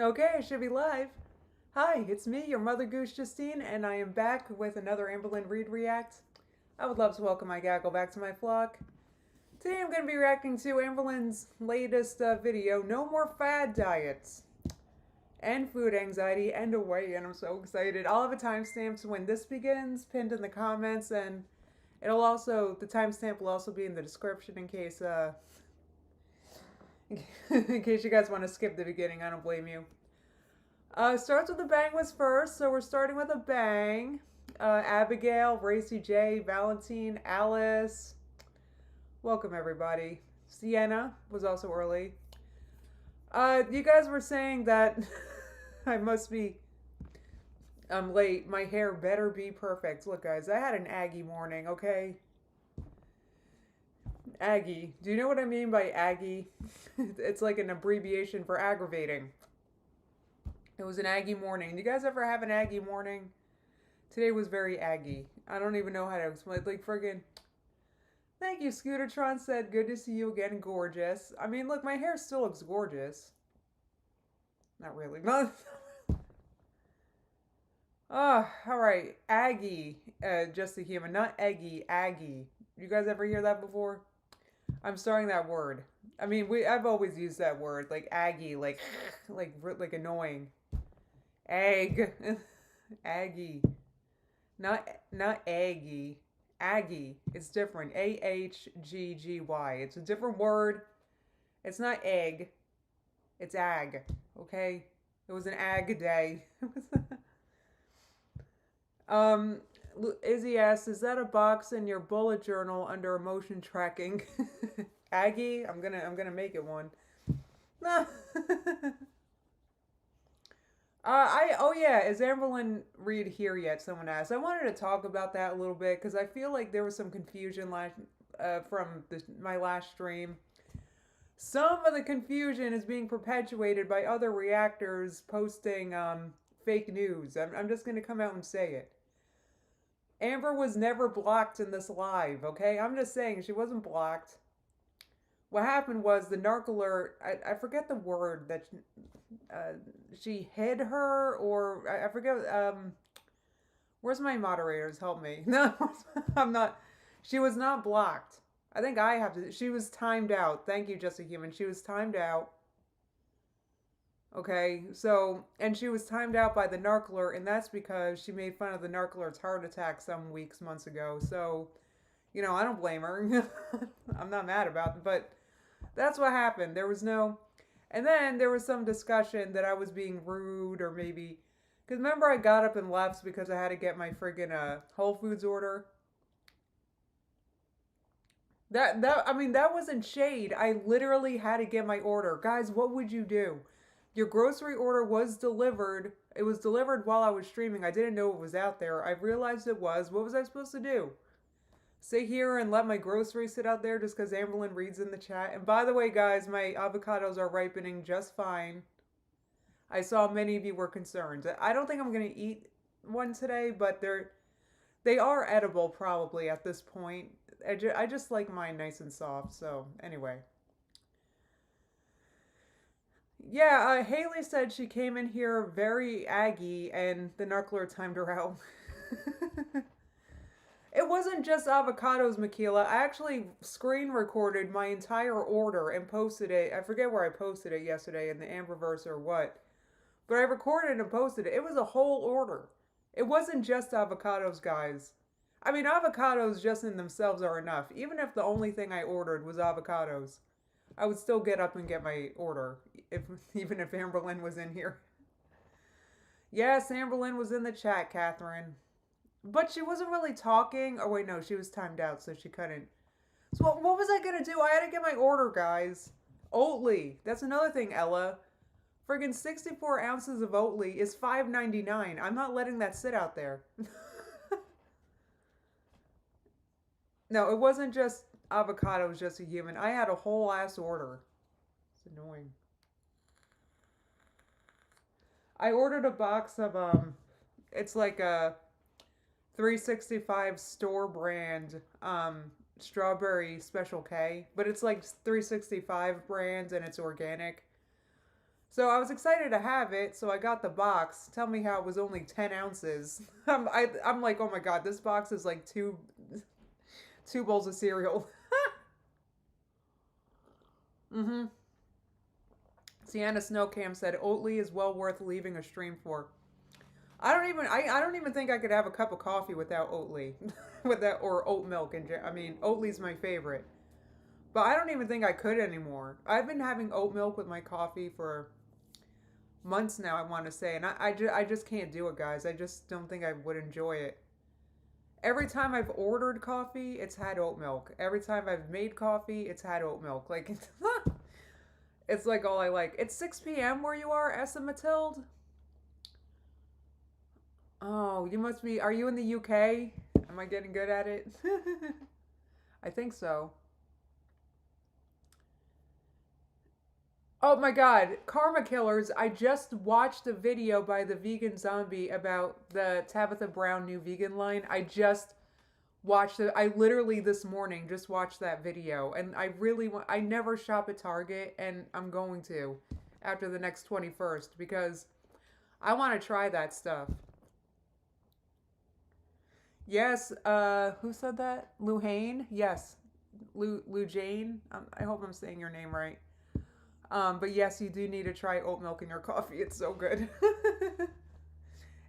Okay, it should be live. Hi, it's me, your mother goose Justine, and I am back with another Amberlyn Reed React. I would love to welcome my gaggle back to my flock. Today I'm going to be reacting to Amberlyn's latest video, No More Fad Diets, and food anxiety, and away, and I'm so excited. I'll have a timestamp to when this begins, pinned in the comments, and the timestamp will also be in the description in case, in case you guys want to skip the beginning. I don't blame you. Starts with a bang was first, so we're starting with a bang. Abigail, Racy J, Valentine, Alice. Welcome, everybody. Sienna was also early. You guys were saying that I'm late. My hair better be perfect. Look, guys, I had an Aggie morning, okay? Aggie. Do you know what I mean by Aggie? It's like an abbreviation for aggravating. It was an Aggie morning. Do you guys ever have an Aggie morning? Today was very Aggie. I don't even know how to explain. Like, friggin'. Thank you, Scootertron said, good to see you again, gorgeous. I mean, look, my hair still looks gorgeous. Not really. Not. Alright. Aggie. Just a human. Not Eggy. Aggie. You guys ever hear that before? I'm starting that word. I mean, I've always used that word. Like, Aggie. Like annoying. Egg. Aggie. Not Aggie. Aggie. It's different. A-H-G-G-Y. It's a different word. It's not egg. It's ag. Okay? It was an ag day. Izzy asks, is that a box in your bullet journal under emotion tracking? Aggie? I'm gonna make it one. Oh yeah, is Amberlyn Reed here yet? Someone asked. I wanted to talk about that a little bit because I feel like there was some confusion from my last stream. Some of the confusion is being perpetuated by other reactors posting fake news. I'm just gonna come out and say it. Amber was never blocked in this live, okay? I'm just saying she wasn't blocked. What happened was the narc alert, I forget the word that she hid her, or I forget, where's my moderators? Help me. No, I'm not, she was not blocked. I think I have to, she was timed out. Thank you, Just a Human. She was timed out. Okay, so, and she was timed out by the narc alert, and that's because she made fun of the narc alert's heart attack some months ago. So, you know, I don't blame her. I'm not mad about it, but that's what happened. There was no, and then there was some discussion that I was being rude, or maybe, because remember I got up and left because I had to get my friggin' Whole Foods order. I mean, that wasn't shade. I literally had to get my order. Guys, what would you do? Your grocery order was delivered. It was delivered while I was streaming. I didn't know it was out there. I realized it was. What was I supposed to do? Sit here and let my groceries sit out there just because Amberlyn reads in the chat? And by the way, guys, my avocados are ripening just fine. I saw many of you were concerned. I don't think I'm going to eat one today, but they are edible probably at this point. I just like mine nice and soft. So anyway. Yeah, Haley said she came in here very Aggie and the narcler timed her out. It wasn't just avocados, Makila. I actually screen recorded my entire order and posted it. I forget where I posted it yesterday, in the Amberverse or what. But I recorded and posted it. It was a whole order. It wasn't just avocados, guys. I mean, avocados just in themselves are enough. Even if the only thing I ordered was avocados, I would still get up and get my order, even if Amberlyn was in here. Yes, Amberlyn was in the chat, Catherine. But she wasn't really talking. Oh, wait, no, she was timed out, so she couldn't. So what was I going to do? I had to get my order, guys. Oatly. That's another thing, Ella. Friggin' 64 ounces of Oatly is $5.99. I'm not letting that sit out there. No, it wasn't just avocados, Just a Human. I had a whole ass order. It's annoying. I ordered a box of, it's like a 365 store brand, strawberry Special K, but it's like 365 brand and it's organic. So I was excited to have it, so I got the box. Tell me how it was only 10 ounces. I'm like, oh my god, this box is like two bowls of cereal. Mm-hmm. Sienna Snowcam said Oatly is well worth leaving a stream for. I don't even think I could have a cup of coffee without Oatly, with that or oat milk. And I mean, Oatly's my favorite, but I don't even think I could anymore. I've been having oat milk with my coffee for months now. I want to say, and I just can't do it, guys. I just don't think I would enjoy it. Every time I've ordered coffee, it's had oat milk. Every time I've made coffee, it's had oat milk. Like it's like all I like. It's 6 p.m. where you are, Essa Matilde. Oh, you must be. Are you in the UK? Am I getting good at it? I think so. Oh my god, Karma Killers. I just watched a video by the Vegan Zombie about the Tabitha Brown new vegan line. I just watched it. I literally this morning just watched that video, and I really want. I never shop at Target, and I'm going to after the next 21st because I want to try that stuff. Yes, who said that? Lou Hain? Yes. Lou Jane? I hope I'm saying your name right. But yes, you do need to try oat milk in your coffee. It's so good.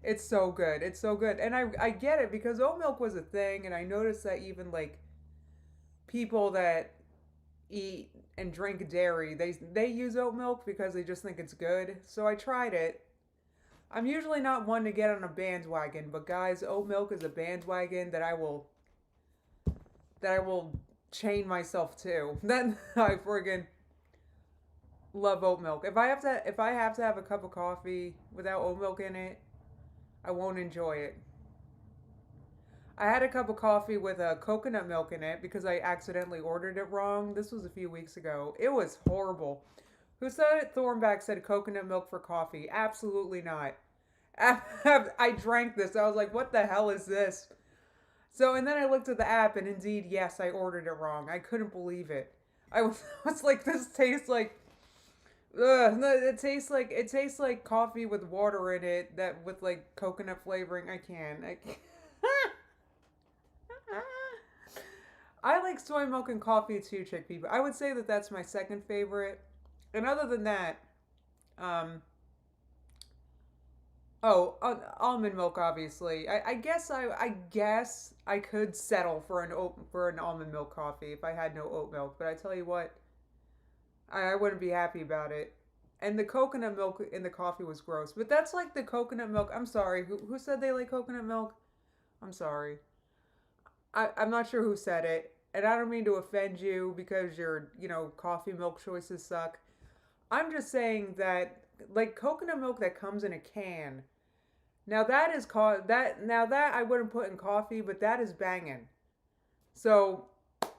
It's so good. It's so good. And I get it because oat milk was a thing, and I noticed that even like people that eat and drink dairy, they use oat milk because they just think it's good. So I tried it. I'm usually not one to get on a bandwagon, but guys, oat milk is a bandwagon that I will chain myself to. Then I friggin' love oat milk. If I have to have a cup of coffee without oat milk in it, I won't enjoy it. I had a cup of coffee with coconut milk in it because I accidentally ordered it wrong. This was a few weeks ago. It was horrible. Who said it? Thornback said coconut milk for coffee. Absolutely not. I drank this. I was like, what the hell is this? So, and then I looked at the app, and indeed, yes, I ordered it wrong. I couldn't believe it. I was like, this tastes like, ugh, no, it tastes like coffee with water in it that with like coconut flavoring. I can't. I like soy milk and coffee too, chick people. I would say that that's my second favorite. And other than that, um, oh, almond milk, obviously. I guess I could settle for an almond milk coffee if I had no oat milk. But I tell you what, I wouldn't be happy about it. And the coconut milk in the coffee was gross. But that's like the coconut milk. I'm sorry. Who said they like coconut milk? I'm sorry. I'm not sure who said it. And I don't mean to offend you because your coffee milk choices suck. I'm just saying that like coconut milk that comes in a can. Now that is now that I wouldn't put in coffee, but that is banging. So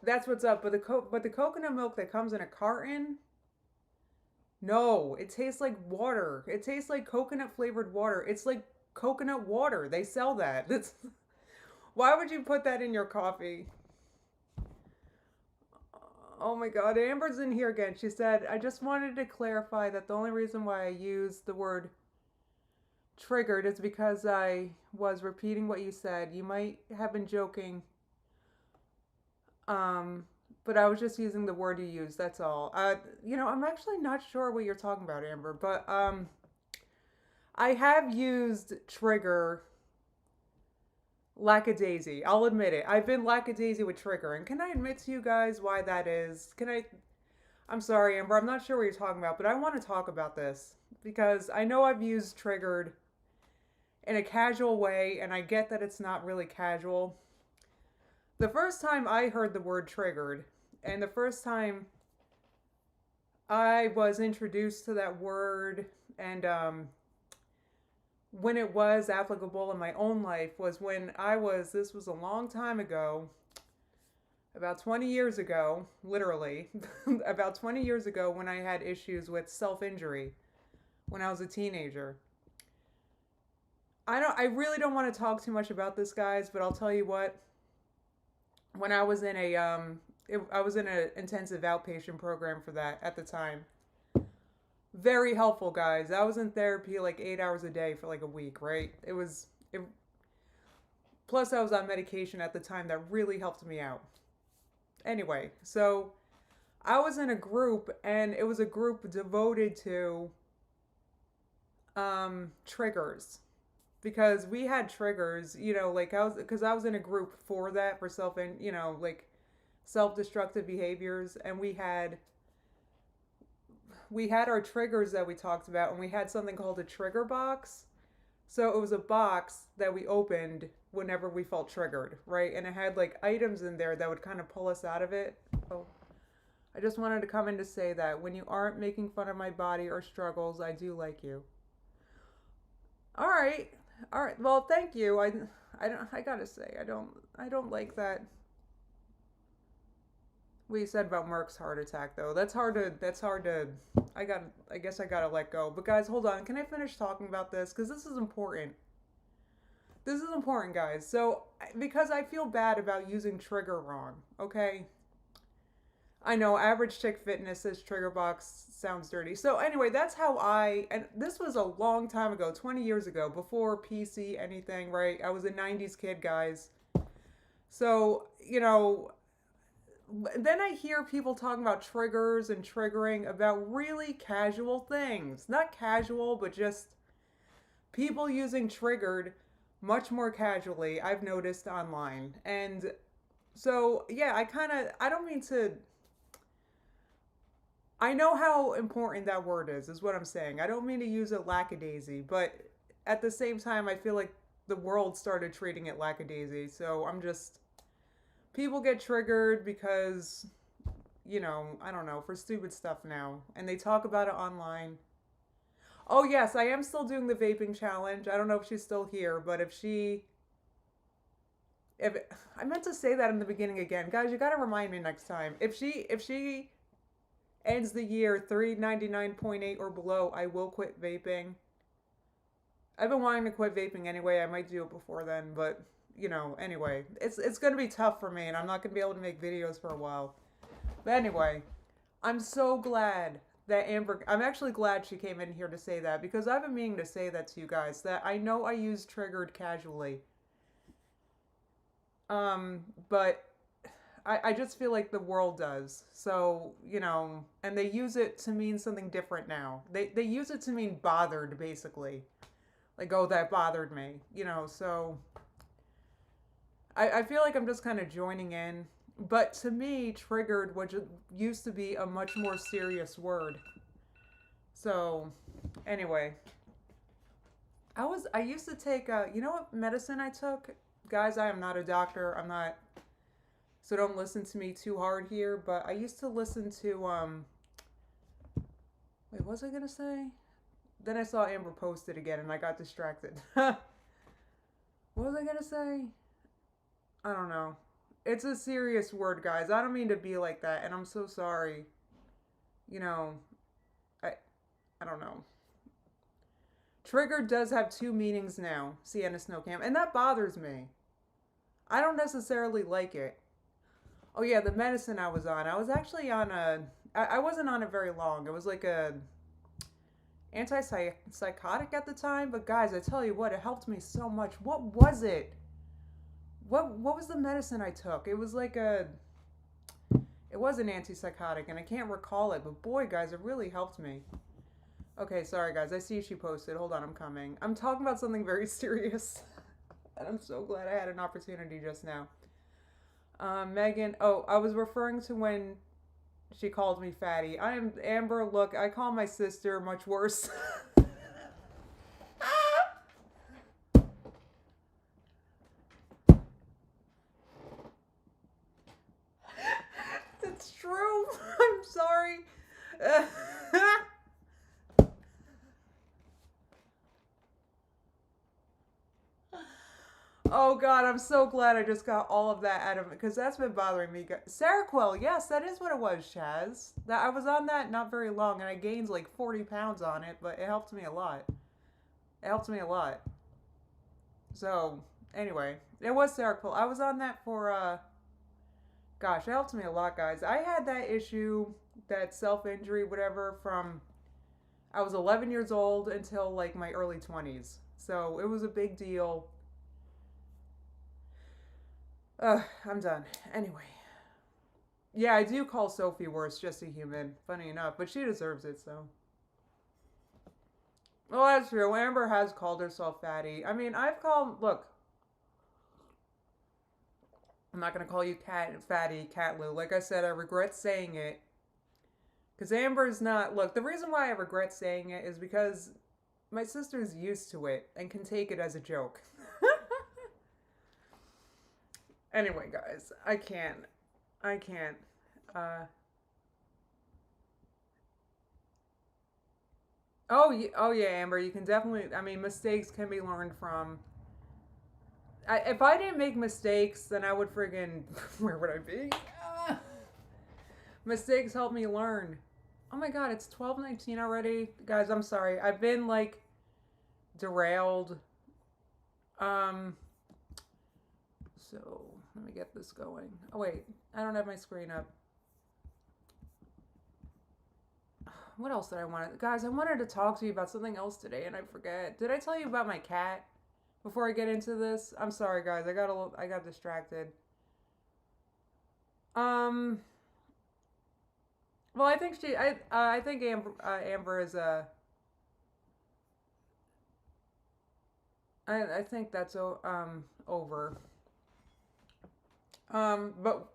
that's what's up. But the coconut milk that comes in a carton, no, it tastes like water. It tastes like coconut flavored water. It's like coconut water. They sell that. That's why would you put that in your coffee? Oh my god, Amber's in here again. She said, I just wanted to clarify that the only reason why I used the word triggered is because I was repeating what you said. You might have been joking, but I was just using the word you used. That's all. I'm actually not sure what you're talking about, Amber, but I have used trigger lackadaisy. I'll admit it. I've been lackadaisy with trigger, and can I admit to you guys why that is? I'm sorry, Amber. I'm not sure what you're talking about, but I want to talk about this because I know I've used triggered in a casual way, and I get that it's not really casual. The first time I heard the word triggered, and the first time I was introduced to that word, and when it was applicable in my own life was this was a long time ago, about 20 years ago, literally, about 20 years ago when I had issues with self-injury when I was a teenager. I really don't want to talk too much about this, guys, but I'll tell you what. When I was in I was in an intensive outpatient program for that at the time. Very helpful, guys. I was in therapy like 8 hours a day for like a week, right? It, plus I was on medication at the time that really helped me out. Anyway, so I was in a group, and it was a group devoted to triggers, because we had triggers, like because I was in a group for that, for self, and like self-destructive behaviors, and we had our triggers that we talked about, and we had something called a trigger box. So it was a box that we opened whenever we felt triggered, right? And it had like items in there that would kind of pull us out of it. Oh, I just wanted to come in to say that when you aren't making fun of my body or struggles, I do like you. All right. All right. Well, thank you. I gotta say, I don't like that what you said about Merck's heart attack, though. That's hard to, I guess I gotta let go. But guys, hold on. Can I finish talking about this? Because this is important. This is important, guys. So, because I feel bad about using trigger wrong, okay? I know average chick fitness says trigger box sounds dirty. So anyway, that's how and this was a long time ago, 20 years ago, before PC anything, right? I was a 90s kid, guys. So, then I hear people talking about triggers and triggering about really casual things. Not casual, but just people using triggered much more casually, I've noticed online. And so, yeah, I don't mean to, I know how important that word is what I'm saying. I don't mean to use it lackadaisy, but at the same time, I feel like the world started treating it lackadaisy. So people get triggered because, I don't know, for stupid stuff now. And they talk about it online. Oh, yes, I am still doing the vaping challenge. I don't know if she's still here, but if I meant to say that in the beginning again. Guys, you got to remind me next time. If she ends the year 399.8 or below, I will quit vaping. I've been wanting to quit vaping anyway. I might do it before then, but anyway, it's going to be tough for me, and I'm not going to be able to make videos for a while. But anyway, I'm so glad that I'm actually glad she came in here to say that, because I've been meaning to say that to you guys, that I know I use triggered casually. But I just feel like the world does. So, and they use it to mean something different now. They use it to mean bothered, basically. Like, oh, that bothered me, so I feel like I'm just kind of joining in. But to me, triggered used to be a much more serious word. So, anyway. I used to take, you know what medicine I took? Guys, I am not a doctor. I'm not, so don't listen to me too hard here. But I used to listen to, wait, what was I going to say? Then I saw Amber post it again and I got distracted. What was I going to say? I don't know. It's a serious word, guys. I don't mean to be like that, and I'm so sorry. I don't know. Trigger does have two meanings now, Sienna Snowcam, and that bothers me. I don't necessarily like it. Oh yeah, the medicine I was on. I was actually on I wasn't on it very long. It was like a antipsychotic at the time, but guys, I tell you what, it helped me so much. What was it? What was the medicine I took? It was like it was an antipsychotic, and I can't recall it, but boy, guys, it really helped me. Okay, sorry, guys. I see she posted. Hold on, I'm coming. I'm talking about something very serious, and I'm so glad I had an opportunity just now. Megan, oh, I was referring to when she called me fatty. I am Amber. Look, I call my sister much worse. It's true. I'm sorry. Oh God, I'm so glad I just got all of that out of it, because that's been bothering me. Seroquel, yes, that is what it was, Chaz. That I was on that not very long, and I gained like 40 pounds on it, but it helped me a lot. It helped me a lot. So, anyway, it was Seroquel. I was on that for, gosh, it helped me a lot, guys. I had that issue, that self-injury, whatever, from, I was 11 years old until like my early 20s. So it was a big deal. I'm done. Anyway. Yeah, I do call Sophie worse, just a human. Funny enough, but she deserves it, so. Well, that's true. Amber has called herself fatty. I mean, I've called. Look, I'm not gonna call you fatty, cat Lou. Like I said, I regret saying it. Because Amber's not. Look, the reason why I regret saying it is because my sister's used to it and can take it as a joke. Anyway, guys, I can't. I can't. Uh, oh yeah, Amber. You can definitely. I mean, mistakes can be learned from. If I didn't make mistakes, then I would friggin' where would I be? Mistakes help me learn. Oh my god, it's 12:19 already, guys. I'm sorry. I've been like derailed. Um. So let me get this going. Oh wait, I don't have my screen up. What else did I want? Guys, I wanted to talk to you about something else today, and I forget. Did I tell you about my cat? Before I get into this, I'm sorry, guys. I got distracted. Um. Well, I think I think Amber is I think that's over. But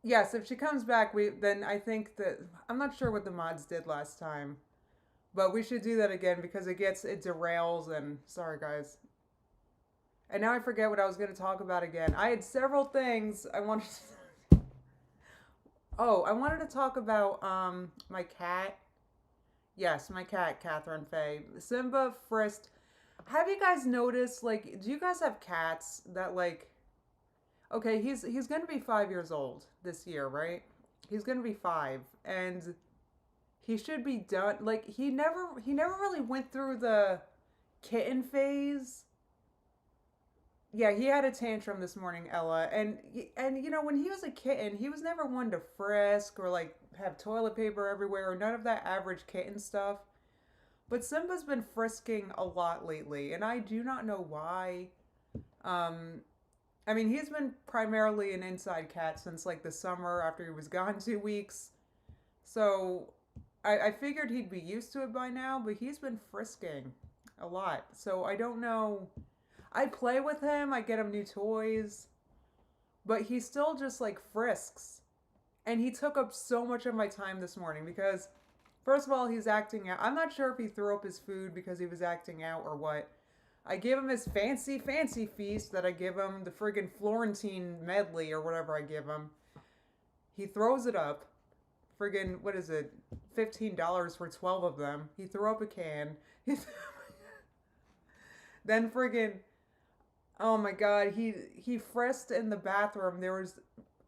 yes, if she comes back, then I think that I'm not sure what the mods did last time, but we should do that again because it derails and sorry guys. And now I forget what I was going to talk about again. I had several things I wanted to... Oh, I wanted to talk about my cat. Yes, my cat, Catherine Faye. Simba frisked. Have you guys noticed, like, do you guys have cats that, like... Okay, he's going to be 5 years old this year, right? He's going to be 5. And he should be done. Like, he never really went through the kitten phase. Yeah, he had a tantrum this morning, Ella, and you know when he was a kitten, he was never one to frisk or like have toilet paper everywhere or none of that average kitten stuff. But Simba's been frisking a lot lately, and I do not know why. Um, I mean, he's been primarily an inside cat since like the summer after he was gone 2 weeks, so I figured he'd be used to it by now. But he's been frisking a lot, so I don't know. I play with him, I get him new toys, but he still just like frisks. And he took up so much of my time this morning because, first of all, he's acting out. I'm not sure if he threw up his food because he was acting out or what. I gave him his fancy feast that I give him, the friggin' Florentine medley or whatever I give him. He throws it up. Friggin', what is it? $15 for 12 of them. He threw up a can. Then friggin', oh my god, he frisked in the bathroom. There was,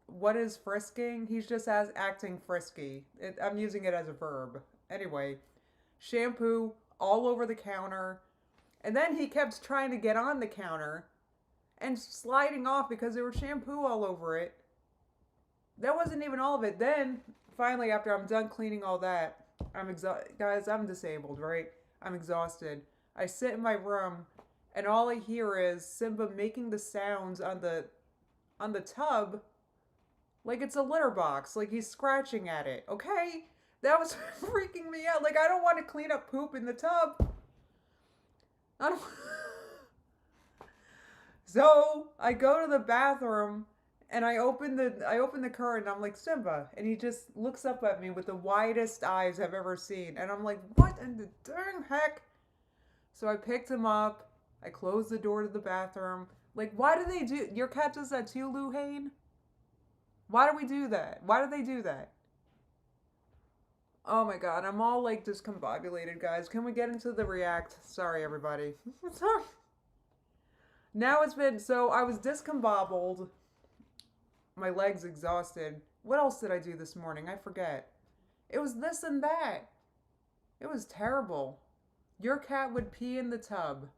what is frisking? He's just acting frisky. I'm using it as a verb. Anyway, shampoo all over the counter. And then he kept trying to get on the counter and sliding off because there was shampoo all over it. That wasn't even all of it. Then, finally, after I'm done cleaning all that, I'm exhausted. Guys, I'm disabled, right? I'm exhausted. I sit in my room and all I hear is Simba making the sounds on the tub like it's a litter box, like he's scratching at it. Okay? That was freaking me out. Like I don't want to clean up poop in the tub. I don't So, I go to the bathroom and I open the curtain and I'm like, Simba, and he just looks up at me with the widest eyes I've ever seen. And I'm like, what in the dang heck? So I picked him up. I closed the door to the bathroom. Like, why do they do... Your cat does that too, Lou Hain? Why do we do that? Why do they do that? Oh my god, I'm all, like, discombobulated, guys. Can we get into the react? Sorry, everybody. Sorry. Now it's been... So, I was discombobbled. My legs exhausted. What else did I do this morning? I forget. It was this and that. It was terrible. Your cat would pee in the tub.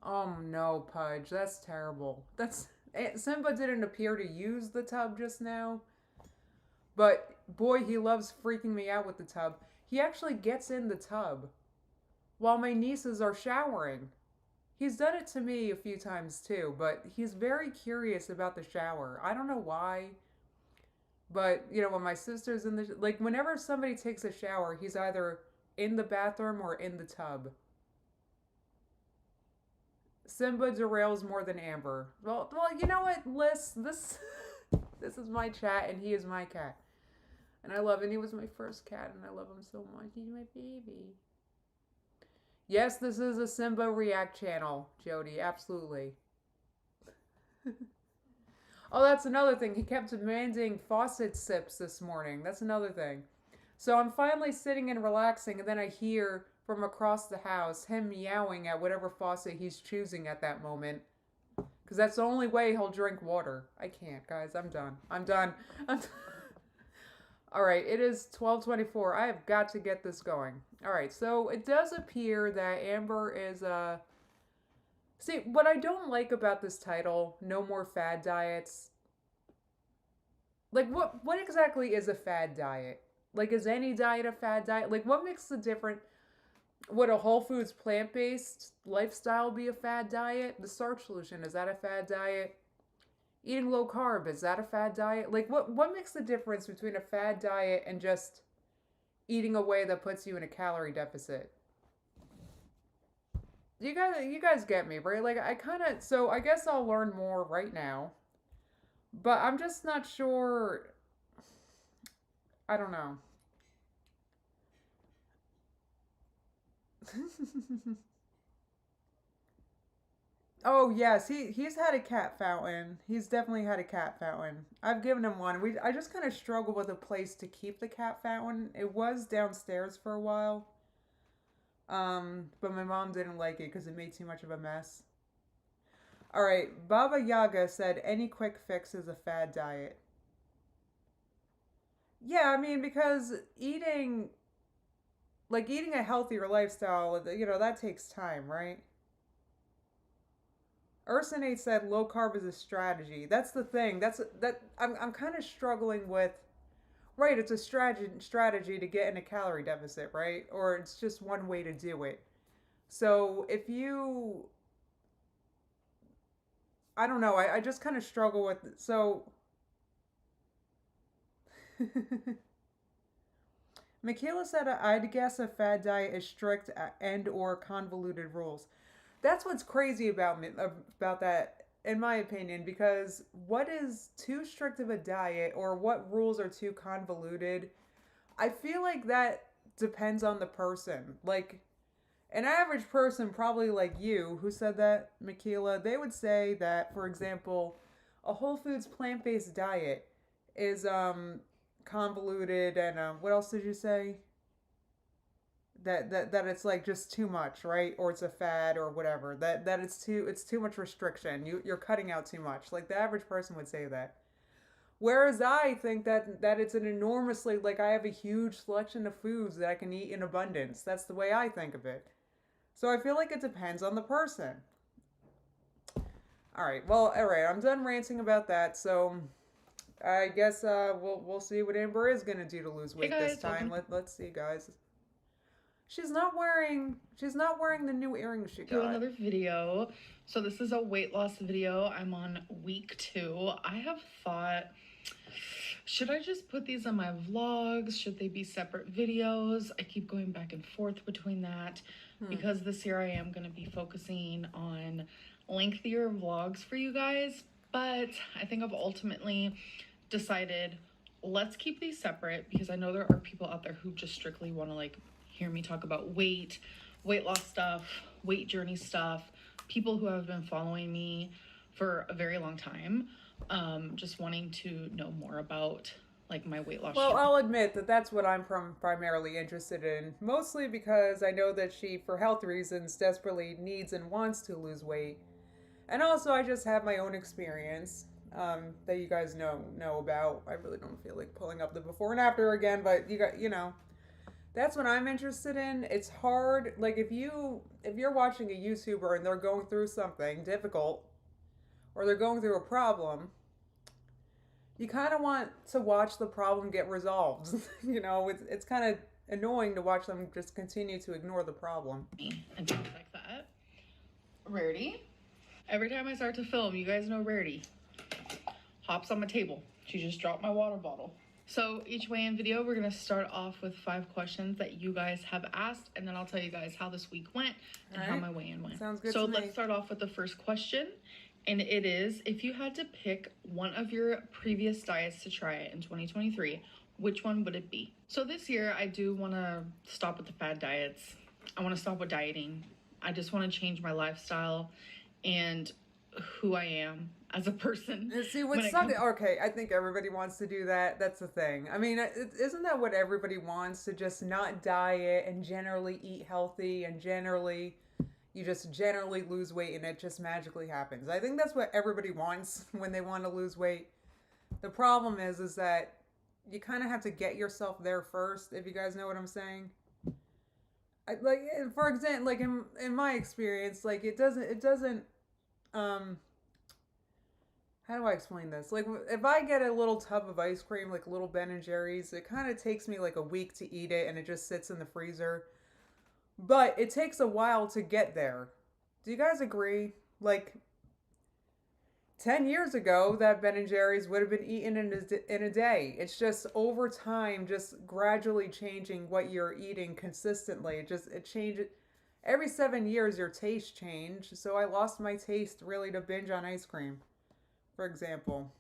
Oh no, Pudge, that's terrible. Simba didn't appear to use the tub just now, but boy, he loves freaking me out with the tub. He actually gets in the tub while my nieces are showering. He's done it to me a few times too, but he's very curious about the shower. I don't know why, but you know, when my sister's in the like whenever somebody takes a shower, he's either in the bathroom or in the tub. Simba derails more than Amber. Well, you know what, Liz? This this is my chat, and he is my cat, and I love him. He was my first cat, and I love him so much. He's my baby. Yes, this is a Simba React channel, Jody. Absolutely. Oh, that's another thing. He kept demanding faucet sips this morning. That's another thing. So I'm finally sitting and relaxing, and then I hear from across the house him meowing at whatever faucet he's choosing at that moment. Because that's the only way he'll drink water. I can't, guys. I'm done. I'm done. All right, it is 12:24. I have got to get this going. All right, so it does appear that Amber is See, what I don't like about this title, No More Fad Diets, like what exactly is a fad diet? Like, is any diet a fad diet? Like, what makes the difference? Would a Whole Foods plant-based lifestyle be a fad diet? The starch solution, is that a fad diet? Eating low carb, is that a fad diet? Like, what makes the difference between a fad diet and just eating a way that puts you in a calorie deficit? You guys get me, right? Like, so I guess I'll learn more right now. But I'm just not sure. I don't know. Oh yes, he's had a cat fountain. He's definitely had a cat fountain. I've given him one. I just kind of struggle with a place to keep the cat fountain. It was downstairs for a while. But my mom didn't like it because it made too much of a mess. All right, Baba Yaga said any quick fix is a fad diet. Yeah, I mean, because eating a healthier lifestyle, you know, that takes time, right? Ursinate said low carb is a strategy. That's the thing. I'm kind of struggling with. Right, it's a strategy to get in a calorie deficit, right? Or it's just one way to do it. So if you, I don't know, I just kind of struggle with so. Michaela said, I'd guess a fad diet is strict and or convoluted rules. That's what's crazy about that, in my opinion, because what is too strict of a diet or what rules are too convoluted? I feel like that depends on the person. Like, an average person, probably like you, who said that, Michaela, they would say that, for example, a Whole Foods plant-based diet is convoluted and what else did you say? That it's like just too much, right? Or it's a fad or whatever. That it's too much restriction. You're cutting out too much. Like the average person would say that. Whereas I think that it's an enormously, like, I have a huge selection of foods that I can eat in abundance. That's the way I think of it. So I feel like it depends on the person. All right. Well, all right. I'm done ranting about that. So I guess we'll see what Amber is gonna do to lose weight this time. Let's see, guys. She's not wearing the new earrings she got. Do another video. So this is a weight loss video. I'm on week 2. I have thought, should I just put these on my vlogs? Should they be separate videos? I keep going back and forth between that because this year I am going to be focusing on lengthier vlogs for you guys. But I think I've ultimately decided, let's keep these separate because I know there are people out there who just strictly want to like hear me talk about weight loss stuff, weight journey stuff, people who have been following me for a very long time, just wanting to know more about like my weight loss Well, journey. I'll admit that's what I'm primarily interested in, mostly because I know that she, for health reasons, desperately needs and wants to lose weight. And also I just have my own experience that you guys know about. I really don't feel like pulling up the before and after again, but you know, that's what I'm interested in. It's hard, like if you're watching a YouTuber and they're going through something difficult or they're going through a problem, you kind of want to watch the problem get resolved. You know, it's kind of annoying to watch them just continue to ignore the problem. And things like that. Rarity. Every time I start to film, you guys know Rarity hops on my table. She just dropped my water bottle. So each weigh-in video, we're gonna start off with 5 questions that you guys have asked, and then I'll tell you guys how this week went and how my weigh-in went. Sounds good so to me. let's start off with the first question, and it is, if you had to pick one of your previous diets to try in 2023, which one would it be? So this year, I do wanna stop with the fad diets. I wanna stop with dieting. I just wanna change my lifestyle and who I am as a person. See, what's something, okay, I think everybody wants to do that. That's the thing. I mean, isn't that what everybody wants? To just not diet and generally eat healthy and generally, you just generally lose weight and it just magically happens. I think that's what everybody wants when they want to lose weight. The problem is that you kind of have to get yourself there first, if you guys know what I'm saying. Like, for example, like in my experience, like it doesn't, how do I explain this? Like, if I get a little tub of ice cream, like little Ben and Jerry's, it kind of takes me like a week to eat it and it just sits in the freezer. But it takes a while to get there. Do you guys agree? Like, 10 years ago, that Ben and Jerry's would have been eaten in a day. It's just over time, just gradually changing what you're eating consistently. It changes. Every 7 years, your taste change. So I lost my taste really to binge on ice cream, for example.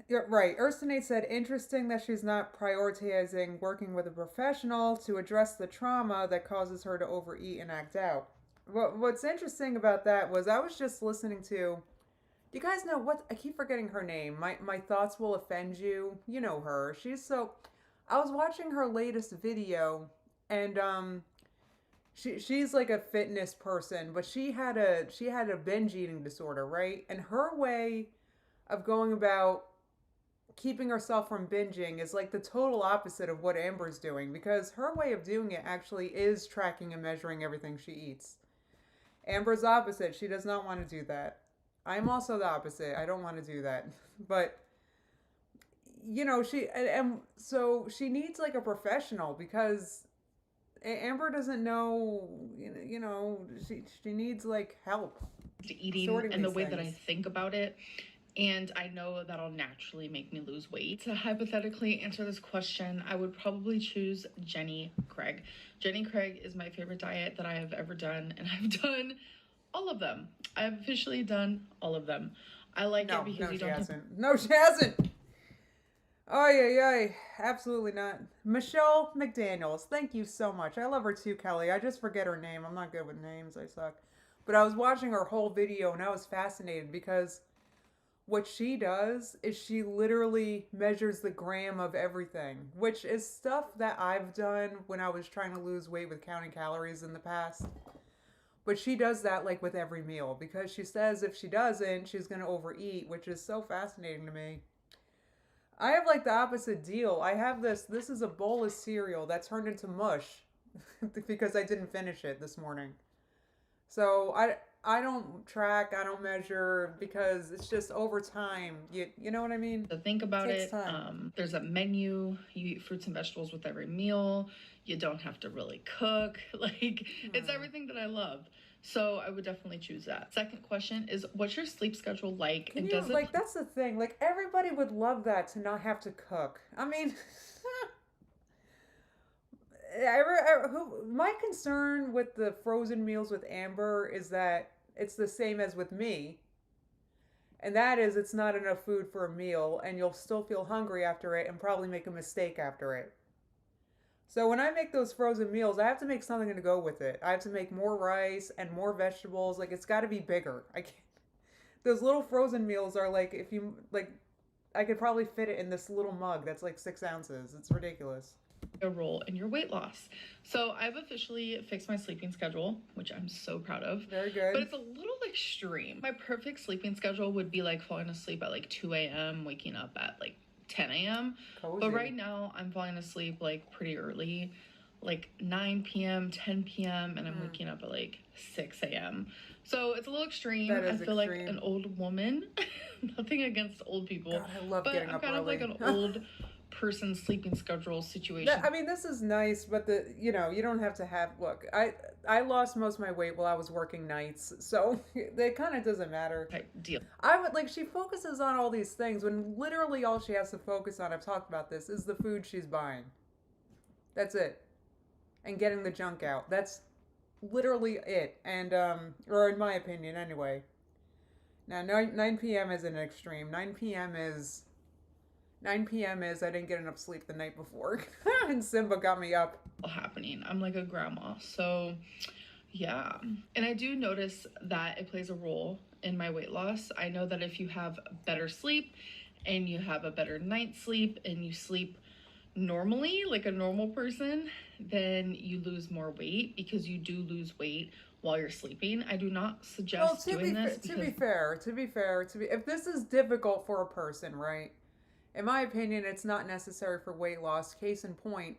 Yeah, right. Urstinate said, interesting that she's not prioritizing working with a professional to address the trauma that causes her to overeat and act out. What's interesting about that was I was just listening to, do you guys know what, I keep forgetting her name. My thoughts will offend you. You know her. I was watching her latest video and she's like a fitness person, but she had a binge eating disorder, right? And her way of going about keeping herself from binging is like the total opposite of what Amber's doing, because her way of doing it actually is tracking and measuring everything she eats. Amber's opposite. She does not want to do that. I'm also the opposite. I don't want to do that. But you know, and so she needs like a professional, because Amber doesn't know, you know, she needs like help. Eating and the way that I think about it. And I know that'll naturally make me lose weight. To hypothetically answer this question, I would probably choose Jenny Craig. Jenny Craig is my favorite diet that I have ever done, and I've done all of them. I've officially done all of them. I like it because you don't have... No, she hasn't. Oh, yeah, absolutely not. Michelle McDaniels, thank you so much. I love her too, Kelly. I just forget her name. I'm not good with names. I suck. But I was watching her whole video and I was fascinated, because what she does is she literally measures the gram of everything, which is stuff that I've done when I was trying to lose weight with counting calories in the past. But she does that like with every meal, because she says if she doesn't, she's going to overeat, which is so fascinating to me. I have like the opposite deal. I have this is a bowl of cereal that turned into mush because I didn't finish it this morning. So I don't track, I don't measure, because it's just over time. You know what I mean? So think about it. There's a menu. You eat fruits and vegetables with every meal. You don't have to really cook. Like, it's everything that I love. So I would definitely choose that. Second question is, what's your sleep schedule like? And does it, like, that's the thing. Like, everybody would love that, to not have to cook. I mean, my concern with the frozen meals with Amber is that it's the same as with me. And that is, it's not enough food for a meal, and you'll still feel hungry after it and probably make a mistake after it. So when I make those frozen meals, I have to make something to go with it. I have to make more rice and more vegetables. Like, it's got to be bigger. I can't. Those little frozen meals are like, if you like, I could probably fit it in this little mug that's like 6 ounces. It's ridiculous. A role in your weight loss. So I've officially fixed my sleeping schedule, which I'm so proud of. Very good. But it's a little extreme. My perfect sleeping schedule would be like falling asleep at like 2 a.m., waking up at like 10 a.m. Cozy. But right now I'm falling asleep like pretty early, like 9 p.m., 10 p.m., and I'm waking up at like 6 a.m. So it's a little extreme. That is I feel extreme. like an old woman. Nothing against old people. God, I love but getting I'm up kind early. of like an old person sleeping schedule situation. I mean, this is nice, but you don't have to have. Look, I lost most of my weight while I was working nights, so it kind of doesn't matter. Type deal. I would like she focuses on all these things when literally all she has to focus on. I've talked about this is the food she's buying. That's it, and getting the junk out. That's literally it, and or in my opinion, anyway. Now 9 p.m. is an extreme. 9 p.m. is I didn't get enough sleep the night before, and Simba got me up. Happening. I'm like a grandma, so yeah. And I do notice that it plays a role in my weight loss. I know that if you have better sleep and you have a better night's sleep and you sleep normally, like a normal person, then you lose more weight because you do lose weight while you're sleeping. I do not suggest doing this. To be fair, if this is difficult for a person, right? In my opinion, it's not necessary for weight loss. Case in point,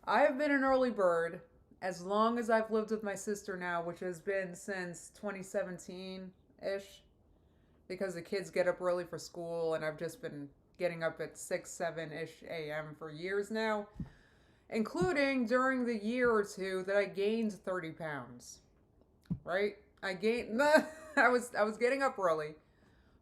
I have been an early bird as long as I've lived with my sister now, which has been since 2017-ish, because the kids get up early for school, and I've just been getting up at 6, 7-ish a.m. for years now, including during the year or two that I gained 30 pounds, right? I was getting up early.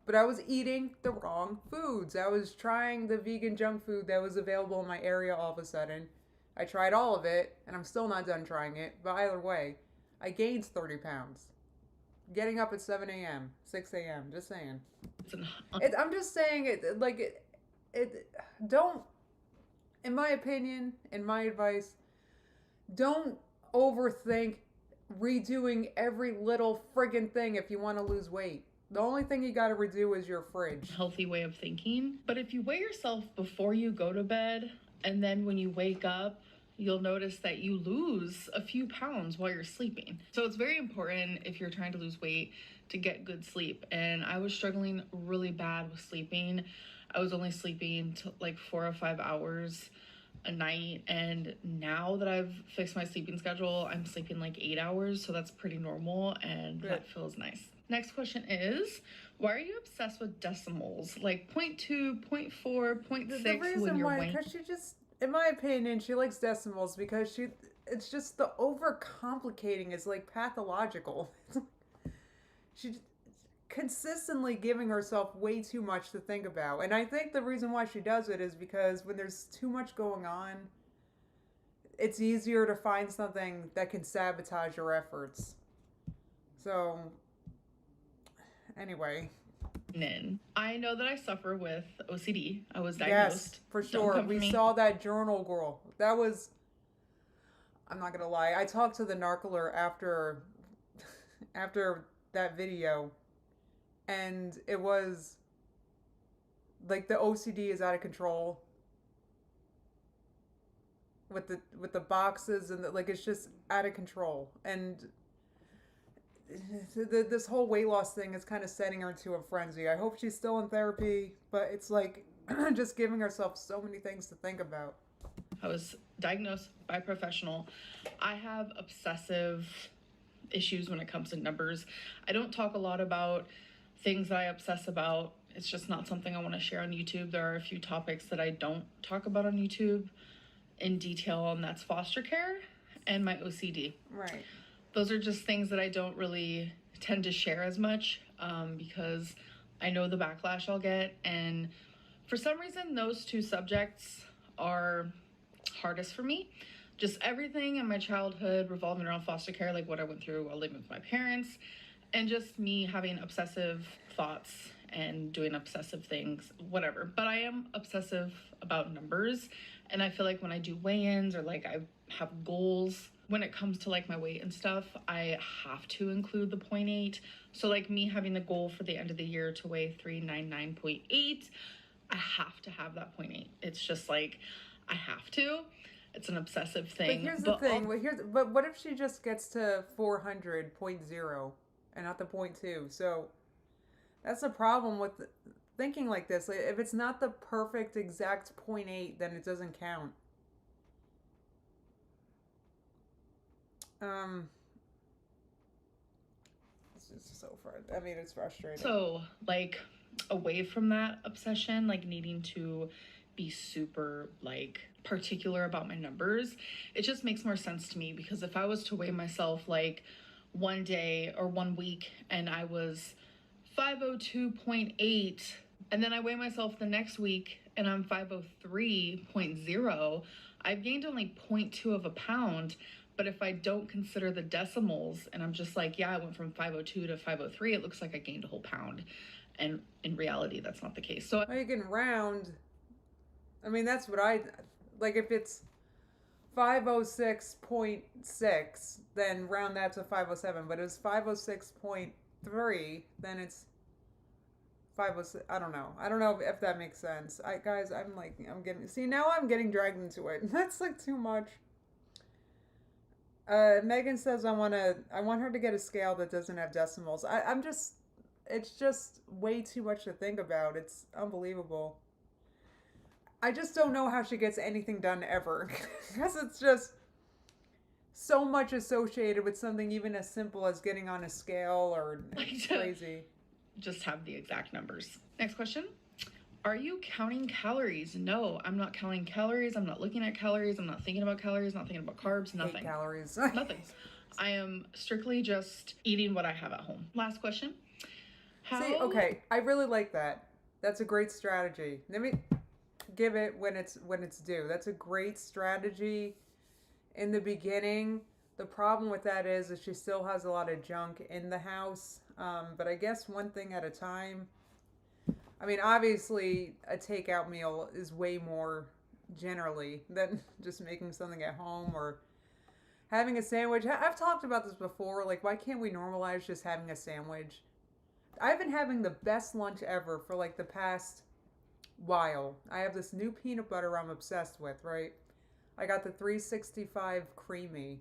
But I was eating the wrong foods. I was trying the vegan junk food that was available in my area all of a sudden. I tried all of it, and I'm still not done trying it. But either way, I gained 30 pounds. Getting up at 7 a.m., 6 a.m., just saying. I'm just saying, don't, in my opinion, in my advice, don't overthink redoing every little friggin' thing if you want to lose weight. The only thing you gotta redo is your fridge. Healthy way of thinking. But if you weigh yourself before you go to bed, and then when you wake up, you'll notice that you lose a few pounds while you're sleeping. So it's very important if you're trying to lose weight to get good sleep. And I was struggling really bad with sleeping. I was only sleeping like 4 or 5 hours a night, and now that I've fixed my sleeping schedule, I'm sleeping like 8 hours, so that's pretty normal, and that feels nice. Next question is, why are you obsessed with decimals? Like 0.2, 0.4, 0.6 The reason why, because she just, in my opinion, she likes decimals because it's just the overcomplicating is like pathological. She's consistently giving herself way too much to think about. And I think the reason why she does it is because when there's too much going on, it's easier to find something that can sabotage your efforts. So, anyway. I know that I suffer with OCD. I was diagnosed. Yes, for sure. We saw that journal, girl. That was, I'm not gonna lie, I talked to the narcoler after that video, and it was like the OCD is out of control with the boxes, and like it's just out of control. And this whole weight loss thing is kind of setting her into a frenzy. I hope she's still in therapy, but it's like just giving herself so many things to think about. I was diagnosed by a professional. I have obsessive issues when it comes to numbers. I don't talk a lot about things that I obsess about. It's just not something I want to share on YouTube. There are a few topics that I don't talk about on YouTube in detail, and that's foster care and my OCD. Right. Those are just things that I don't really tend to share as much because I know the backlash I'll get. And for some reason, those two subjects are hardest for me. Just everything in my childhood revolving around foster care, like what I went through while living with my parents, and just me having obsessive thoughts and doing obsessive things, whatever. But I am obsessive about numbers. And I feel like when I do weigh-ins or like I have goals, when it comes to like my weight and stuff, I have to include the 0.8. So like me having the goal for the end of the year to weigh 399.8, I have to have that 0.8. It's just like, I have to. It's an obsessive thing. But here's the thing. But what if she just gets to 400.0 and not the 0.2? So that's the problem with thinking like this. If it's not the perfect exact 0.8, then it doesn't count. Um, it's just so far. I mean, it's frustrating. So, like, away from that obsession, like needing to be super, like, particular about my numbers, it just makes more sense to me because if I was to weigh myself, like, one day or 1 week and I was 502.8, and then I weigh myself the next week and I'm 503.0, I've gained only 0.2 of a pound. But if I don't consider the decimals and I'm just like, yeah, I went from 502 to 503, it looks like I gained a whole pound. And in reality, that's not the case. So well, you can round. I mean, that's what I like. If it's 506.6, then round that to 507. But if it's 506.3, then it's 506. I don't know. I don't know if that makes sense. Guys, I'm getting. See, now I'm getting dragged into it. That's like too much. Megan says I want her to get a scale that doesn't have decimals. It's just way too much to think about. It's unbelievable. I just don't know how she gets anything done ever. Because it's just so much associated with something even as simple as getting on a scale or it's crazy. Just have the exact numbers. Next question. Are you counting calories? No, I'm not counting calories. I'm not looking at calories. I'm not thinking about calories. Not thinking about carbs. Nothing. Hate calories. Nothing. I am strictly just eating what I have at home. Last question. See, okay, I really like that. That's a great strategy. Let me give it when it's due. That's a great strategy in the beginning. The problem with that is she still has a lot of junk in the house. But I guess one thing at a time. I mean, obviously, a takeout meal is way more generally than just making something at home or having a sandwich. I've talked about this before. Like, why can't we normalize just having a sandwich? I've been having the best lunch ever for like the past while. I have this new peanut butter I'm obsessed with, right? I got the 365 creamy.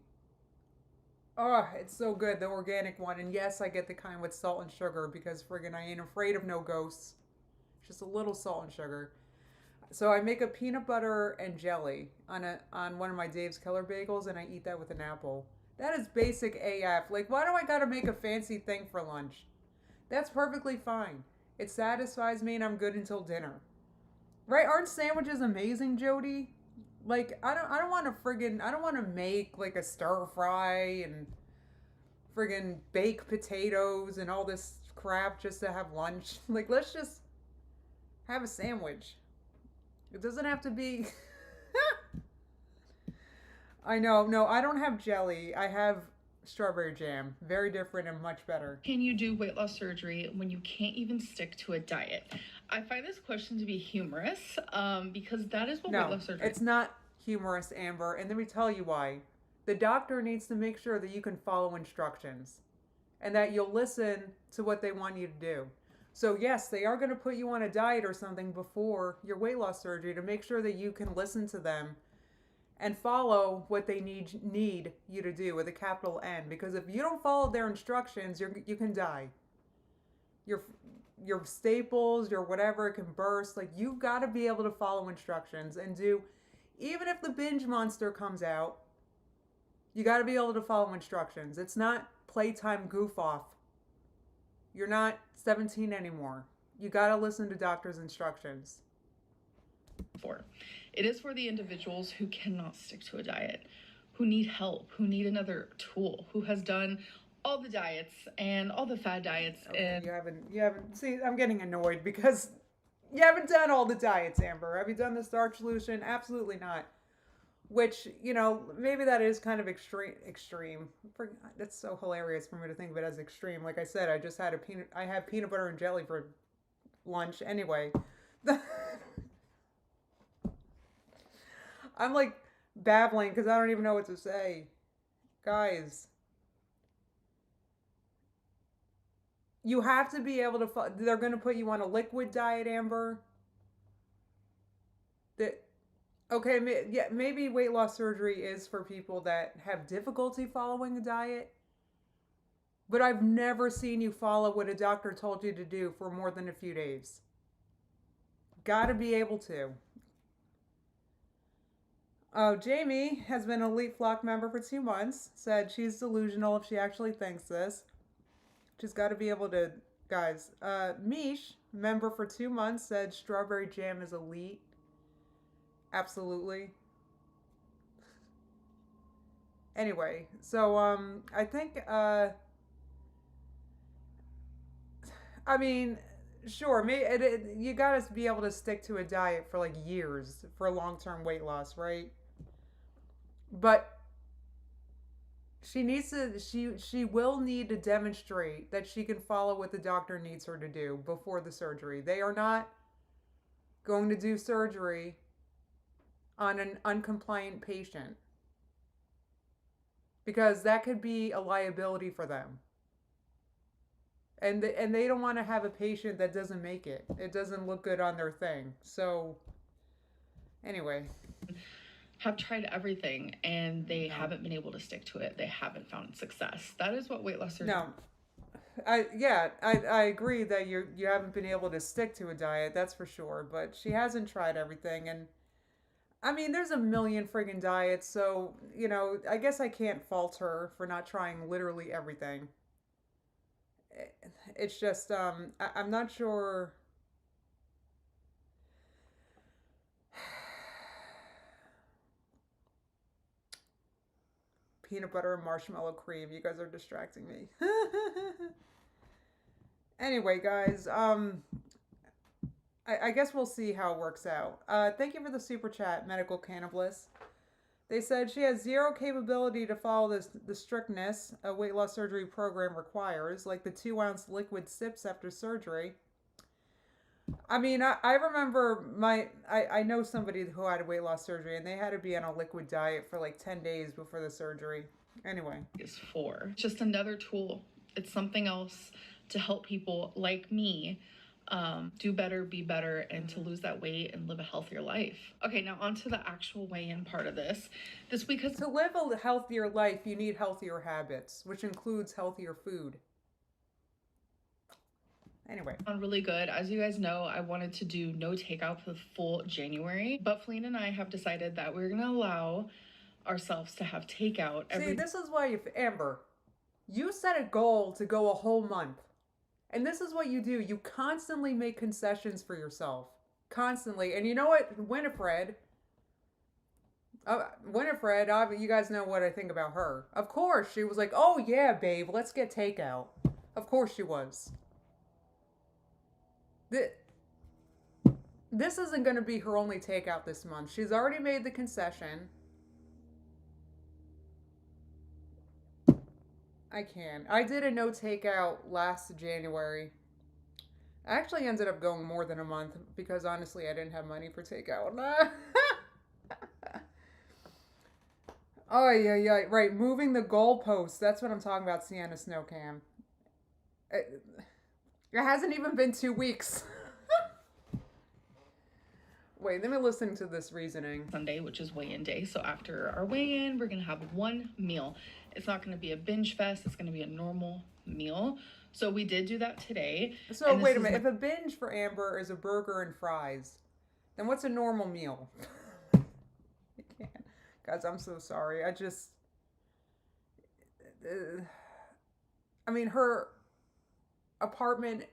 Oh, it's so good, the organic one. And yes, I get the kind with salt and sugar because friggin' I ain't afraid of no ghosts. Just a little salt and sugar. So I make a peanut butter and jelly on one of my Dave's Killer bagels, and I eat that with an apple. That is basic AF. Like, why do I gotta make a fancy thing for lunch? That's perfectly fine. It satisfies me, and I'm good until dinner. Right? Aren't sandwiches amazing, Jody? Like, I don't want to make like a stir fry and friggin' bake potatoes and all this crap just to have lunch. Like, let's just have a sandwich. It doesn't have to be. I know. No, I don't have jelly. I have strawberry jam. Very different and much better. Can you do weight loss surgery when you can't even stick to a diet? I find this question to be humorous because that is what weight loss surgery is. It's not humorous, Amber. And let me tell you why. The doctor needs to make sure that you can follow instructions and that you'll listen to what they want you to do. So yes, they are going to put you on a diet or something before your weight loss surgery to make sure that you can listen to them and follow what they need you to do with a capital N. Because if you don't follow their instructions, you can die. Your staples, your whatever, it can burst. Like, you've got to be able to follow instructions and do, even if the binge monster comes out, you got to be able to follow instructions. It's not playtime goof off. You're not 17 anymore. You got to listen to doctor's instructions. It is for the individuals who cannot stick to a diet, who need help, who need another tool, who has done all the diets and all the fad diets. Okay, and you haven't. See, I'm getting annoyed because you haven't done all the diets, Amber. Have you done the starch solution? Absolutely not. Which, maybe that is kind of extreme. That's so hilarious for me to think of it as extreme. Like I said, I have peanut butter and jelly for lunch anyway. I'm like babbling because I don't even know what to say. Guys, you have to be able to, they're going to put you on a liquid diet, Amber. Okay, yeah, maybe weight loss surgery is for people that have difficulty following a diet. But I've never seen you follow what a doctor told you to do for more than a few days. Gotta be able to. Oh, Jamie has been an Elite Flock member for 2 months. Said she's delusional if she actually thinks this. She's got to be able to, guys. Mish, member for 2 months, said strawberry jam is elite. Absolutely. Anyway, so I think I mean, sure, you gotta be able to stick to a diet for like years for long-term weight loss, right? But she will need to demonstrate that she can follow what the doctor needs her to do before the surgery. They are not going to do surgery on an uncompliant patient because that could be a liability for them. And they don't want to have a patient that doesn't make it. It doesn't look good on their thing. So anyway, have tried everything and they haven't been able to stick to it. They haven't found success. That is what weight loss surgery. No. I agree that you haven't been able to stick to a diet, that's for sure, but she hasn't tried everything. And I mean, there's a million friggin' diets, so, I guess I can't fault her for not trying literally everything. It's just I'm not sure. Peanut butter and marshmallow cream. You guys are distracting me. Anyway, guys, I guess we'll see how it works out. Thank you for the super chat, Medical Cannibalist. They said she has zero capability to follow the strictness a weight loss surgery program requires, like the 2-ounce liquid sips after surgery. I mean, I remember I know somebody who had a weight loss surgery and they had to be on a liquid diet for like 10 days before the surgery. Anyway. Is for just another tool. It's something else to help people like me do better, be better, and to lose that weight and live a healthier life. Okay, now on to the actual weigh-in part of this. This week has... To live a healthier life, you need healthier habits, which includes healthier food. Anyway. On really good. As you guys know, I wanted to do no takeout for the full January, but Feline and I have decided that we're going to allow ourselves to have takeout See, this is why Amber, you set a goal to go a whole month. And this is what you do. You constantly make concessions for yourself. Constantly. And you know what? Winifred, you guys know what I think about her. Of course, she was like, oh yeah, babe, let's get takeout. Of course she was. This isn't going to be her only takeout this month. She's already made the concession. I can. I did a no takeout last January. I actually ended up going more than a month because honestly I didn't have money for takeout. Oh yeah, right. Moving the goalposts. That's what I'm talking about, Sienna Snowcam. It hasn't even been 2 weeks. Wait, let me listen to this reasoning. Sunday, which is weigh-in day. So after our weigh-in, we're going to have one meal. It's not going to be a binge fest. It's going to be a normal meal. So we did do that today. So wait a minute. If a binge for Amber is a burger and fries, then what's a normal meal? I can't. Guys, I'm so sorry. I mean, her apartment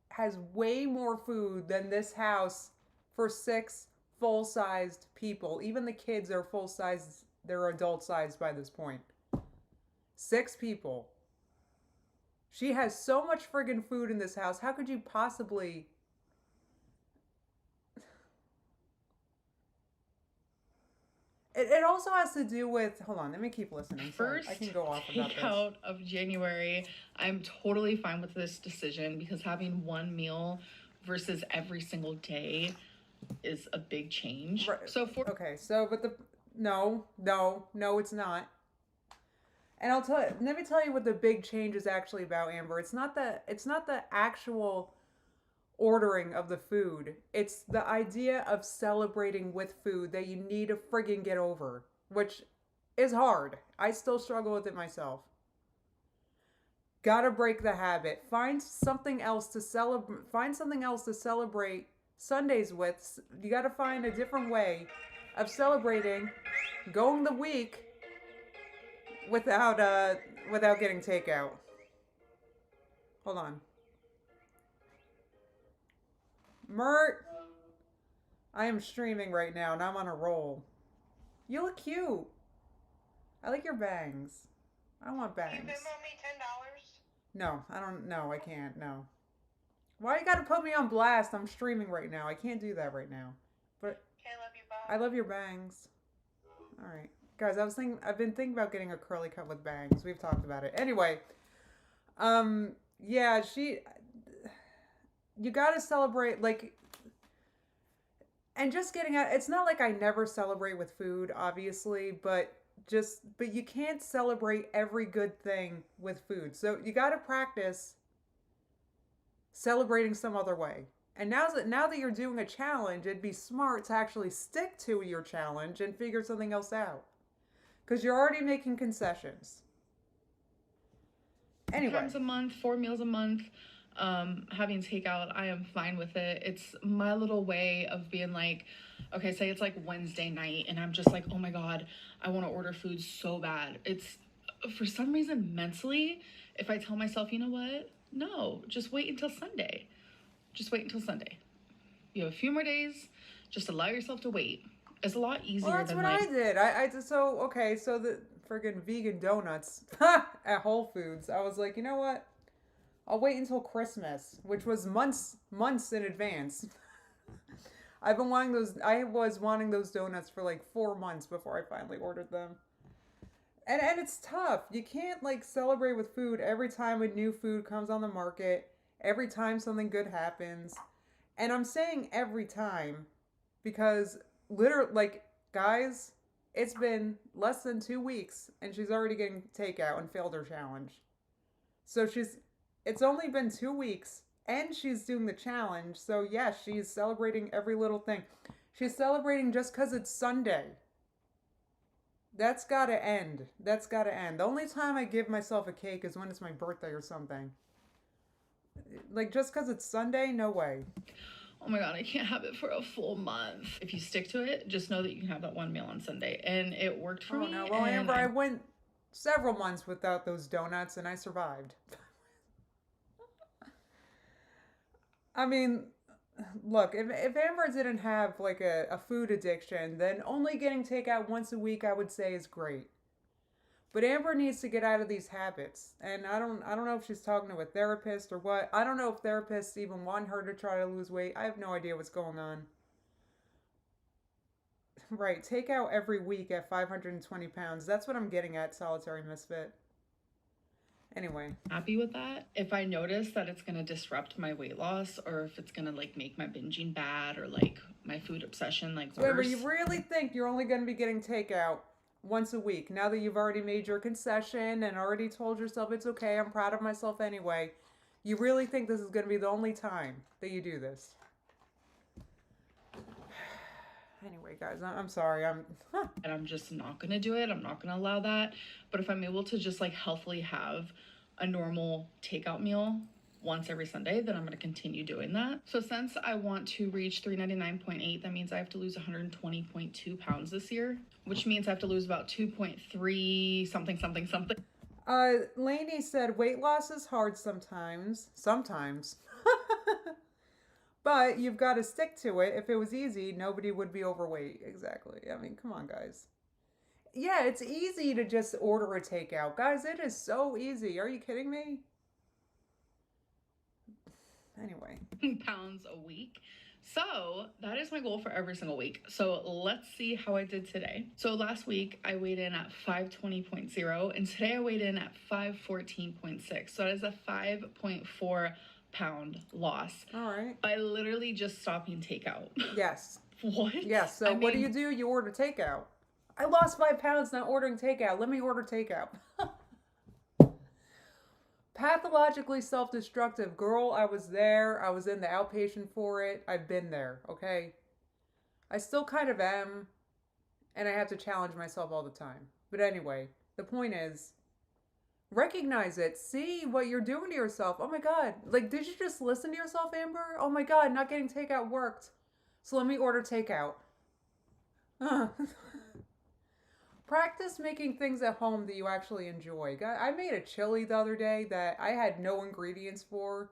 has way more food than this house for 6 full-sized people. Even the kids are full-sized. They're adult-sized by this point. 6 people. She has so much friggin' food in this house. How could you possibly... It also has to do with... Hold on, let me keep listening. First I can go off about this. Takeout of January. I'm totally fine with this decision because having one meal versus every single day is a big change. Right. Okay, so but no, it's not. And let me tell you what the big change is actually about, Amber. It's not the actual ordering of the food. It's the idea of celebrating with food that you need to friggin' get over, which is hard. I still struggle with it myself. Gotta break the habit. Find something else to celebrate. Sundays with. You gotta find a different way of celebrating going the week without without getting takeout. Hold on. Mert, I am streaming right now and I'm on a roll. You look cute. I like your bangs. I want bangs. Can you Venmo me $10? No, I don't. No, I can't. No. Why you gotta put me on blast? I'm streaming right now. I can't do that right now. But Okay, love you, bye. I love your bangs. All right, guys. I've been thinking about getting a curly cut with bangs. We've talked about it. Anyway, yeah, you gotta celebrate, like, and just getting out. It's not like I never celebrate with food, obviously, but you can't celebrate every good thing with food. So you gotta practice celebrating some other way. And now that you're doing a challenge, it'd be smart to actually stick to your challenge and figure something else out. Because you're already making concessions. Anyway. Times a month, 4 meals a month, having takeout, I am fine with it. It's my little way of being like, okay, say it's like Wednesday night and I'm just like, oh my God, I want to order food so bad. It's, for some reason, mentally, if I tell myself, you know what? No, just wait until Sunday. Just wait until Sunday. You have a few more days. Just allow yourself to wait. It's a lot easier Well, that's than what like... I did. So the friggin' vegan donuts at Whole Foods. I was like, you know what? I'll wait until Christmas, which was months in advance. I was wanting those donuts for like 4 months before I finally ordered them. And it's tough. You can't like celebrate with food every time a new food comes on the market, every time something good happens. And I'm saying every time because literally, like, guys, it's been less than 2 weeks and she's already getting takeout and failed her challenge. So it's only been 2 weeks and she's doing the challenge. So yes, she's celebrating every little thing. She's celebrating just because it's Sunday. That's gotta end. That's gotta end. The only time I give myself a cake is when it's my birthday or something. Like, just because it's Sunday, no way. Oh my God, I can't have it for a full month. If you stick to it, just know that you can have that one meal on Sunday. And it worked for me. Oh no, well, Amber, I went several months without those donuts and I survived. I mean, look, if Amber didn't have like a food addiction, then only getting takeout once a week I would say is great. But Amber needs to get out of these habits. And I don't know if she's talking to a therapist or what. I don't know if therapists even want her to try to lose weight. I have no idea what's going on. Right, takeout every week at 520 pounds. That's what I'm getting at, Solitary Misfit. Anyway. Happy with that. If I notice that it's going to disrupt my weight loss or if it's going to like make my binging bad or like my food obsession like worse. Amber, you really think you're only going to be getting takeout once a week now that you've already made your concession and already told yourself it's okay, I'm proud of myself anyway? You really think this is going to be the only time that you do this? Anyway, guys, I'm sorry. And I'm just not going to do it. I'm not going to allow that. But if I'm able to just like healthily have a normal takeout meal once every Sunday, then I'm going to continue doing that. So since I want to reach 399.8, that means I have to lose 120.2 pounds this year, which means I have to lose about 2.3 something. Lainey said weight loss is hard sometimes. But you've got to stick to it. If it was easy, nobody would be overweight. Exactly. I mean, come on, guys. Yeah, it's easy to just order a takeout. Guys, it is so easy. Are you kidding me? Anyway. Pounds a week. So that is my goal for every single week. So let's see how I did today. So last week I weighed in at 520.0 and today I weighed in at 514.6. So that is a 5.4 pound loss. All right. By literally just stopping takeout. Yes. What? Yes. So what do? You order takeout. I lost 5 pounds not ordering takeout. Let me order takeout. Pathologically self-destructive. Girl, I was there. I was in the outpatient for it. I've been there, okay? I still kind of am, and I have to challenge myself all the time. But anyway, the point is, recognize it. See what you're doing to yourself. Oh my God. Like, did you just listen to yourself, Amber? Oh my God, not getting takeout worked. So let me order takeout. Practice making things at home that you actually enjoy. I made a chili the other day that I had no ingredients for,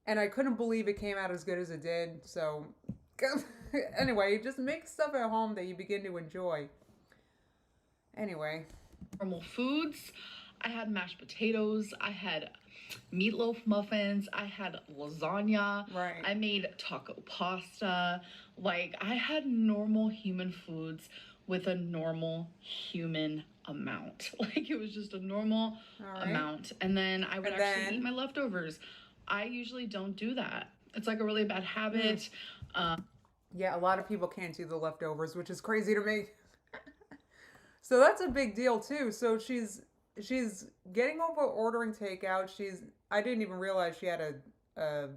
and I couldn't believe it came out as good as it did. So, anyway, just make stuff at home that you begin to enjoy. Anyway. Normal foods. I had mashed potatoes. I had meatloaf muffins. I had lasagna. Right. I made taco pasta. Like, I had normal human foods with a normal human amount. Like, it was just a normal amount. And then I would actually eat my leftovers. I usually don't do that. It's like a really bad habit. Yeah, a lot of people can't do the leftovers, which is crazy to me. So that's a big deal too. So she's getting over ordering takeout. I didn't even realize she had a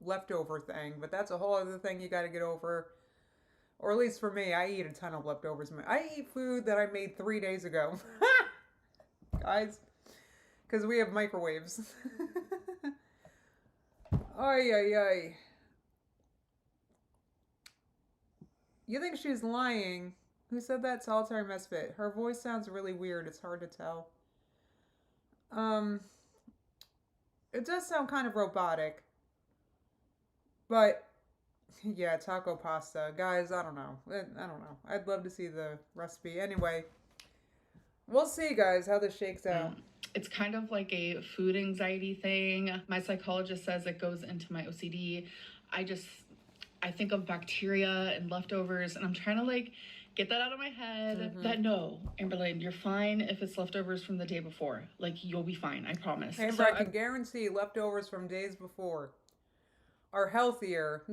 leftover thing, but that's a whole other thing you got to get over. Or at least for me, I eat a ton of leftovers. I eat food that I made 3 days ago. Guys, because we have microwaves. Ay, ay, ay. You think she's lying? Who said that? Solitary Misfit. Her voice sounds really weird. It's hard to tell. It does sound kind of robotic. But, yeah, taco pasta. Guys, I don't know. I'd love to see the recipe. Anyway, we'll see, guys, how this shakes out. It's kind of like a food anxiety thing. My psychologist says it goes into my OCD. I think of bacteria and leftovers, and I'm trying to, like, get that out of my head. That no, Amberlynn, you're fine if it's leftovers from the day before. Like, you'll be fine, I promise. Amber, I can guarantee leftovers from days before are healthier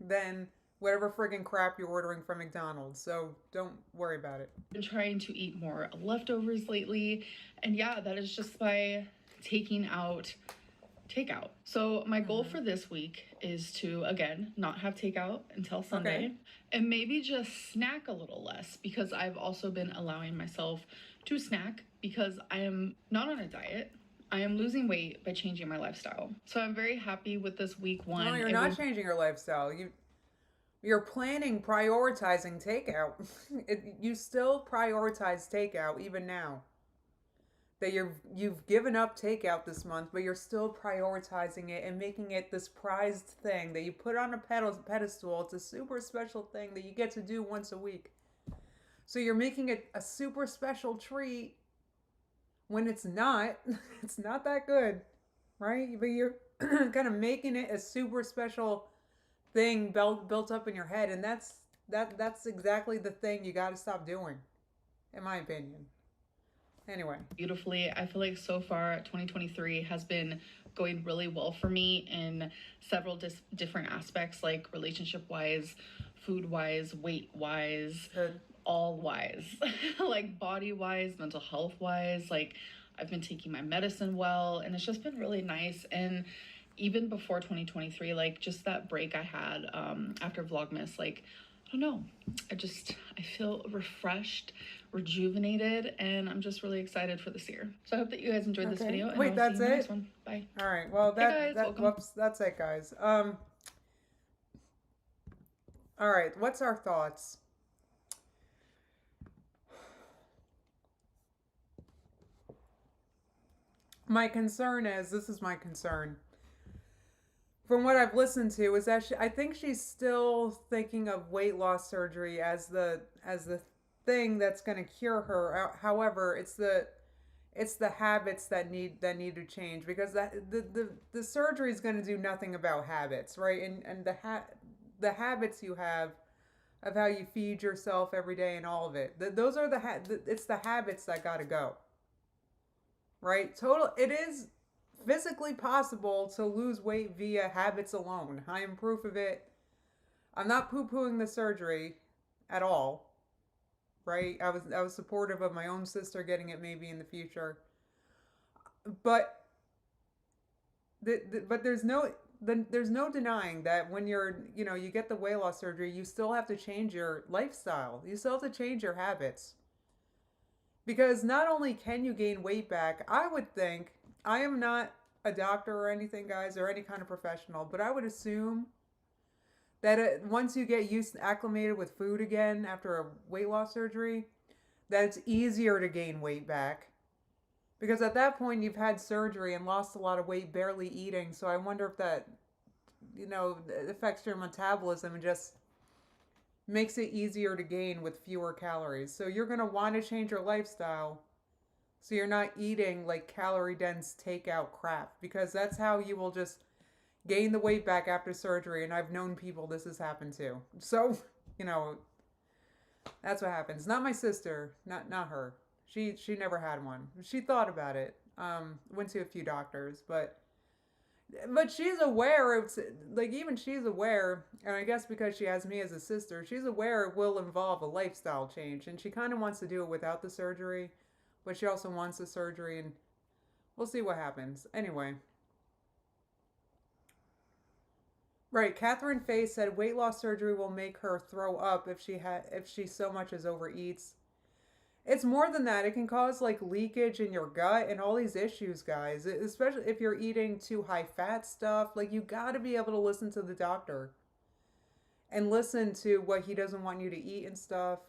than whatever friggin' crap you're ordering from McDonald's. So don't worry about it. I've been trying to eat more leftovers lately. And yeah, that is just by taking out takeout. So my goal for this week is to, again, not have takeout until Sunday. Okay. And maybe just snack a little less, because I've also been allowing myself to snack because I am not on a diet. I am losing weight by changing my lifestyle. So I'm very happy with this week one. No, you're not changing your lifestyle. You're prioritizing takeout. You still prioritize takeout even now. That you've given up takeout this month, but you're still prioritizing it and making it this prized thing that you put on a pedestal. It's a super special thing that you get to do once a week. So you're making it a super special treat when it's not that good, right? But you're kind of making it a super special thing built up in your head, and that's exactly the thing you got to stop doing, in my opinion. Anyway. Beautifully. I feel like so far 2023 has been going really well for me in several different aspects, like relationship-wise, food-wise, weight-wise, all-wise, like body-wise, mental health-wise. Like, I've been taking my medicine well, and it's just been really nice. And even before 2023, like, just that break I had after Vlogmas, like, I don't know, I feel refreshed, rejuvenated, and I'm just really excited for this year. So I hope that you guys enjoyed this video. And wait, that's it? Next one. Bye. All right. Well, that's it, guys. All right. What's our thoughts? My concern is my concern. From what I've listened to, is that I think she's still thinking of weight loss surgery as the thing that's going to cure her. However, it's the habits that need to change, because the surgery is going to do nothing about habits, right? And the habits you have of how you feed yourself every day and all of it. Those are it's the habits that got to go. Right? It is physically possible to lose weight via habits alone. I am proof of it. I'm not poo-pooing the surgery at all. Right? I was supportive of my own sister getting it maybe in the future. But there's no denying that when you get the weight loss surgery, you still have to change your lifestyle. You still have to change your habits. Because not only can you gain weight back, I would think, I am not a doctor or anything, guys, or any kind of professional, but I would assume That once you get acclimated with food again after a weight loss surgery, that it's easier to gain weight back. Because at that point you've had surgery and lost a lot of weight barely eating. So I wonder if that, affects your metabolism and just makes it easier to gain with fewer calories. So you're going to want to change your lifestyle so you're not eating like calorie dense takeout crap, because that's how you will just gain the weight back after surgery. And I've known people this has happened to. So, that's what happens. Not my sister, not her. She never had one. She thought about it. Went to a few doctors, but she's aware. It's like, even she's aware, and I guess because she has me as a sister, she's aware it will involve a lifestyle change, and she kind of wants to do it without the surgery, but she also wants the surgery, and we'll see what happens. Anyway. Right, Catherine Faye said weight loss surgery will make her throw up if she so much as overeats. It's more than that. It can cause like leakage in your gut and all these issues, guys. Especially if you're eating too high fat stuff. Like, you got to be able to listen to the doctor and listen to what he doesn't want you to eat and stuff.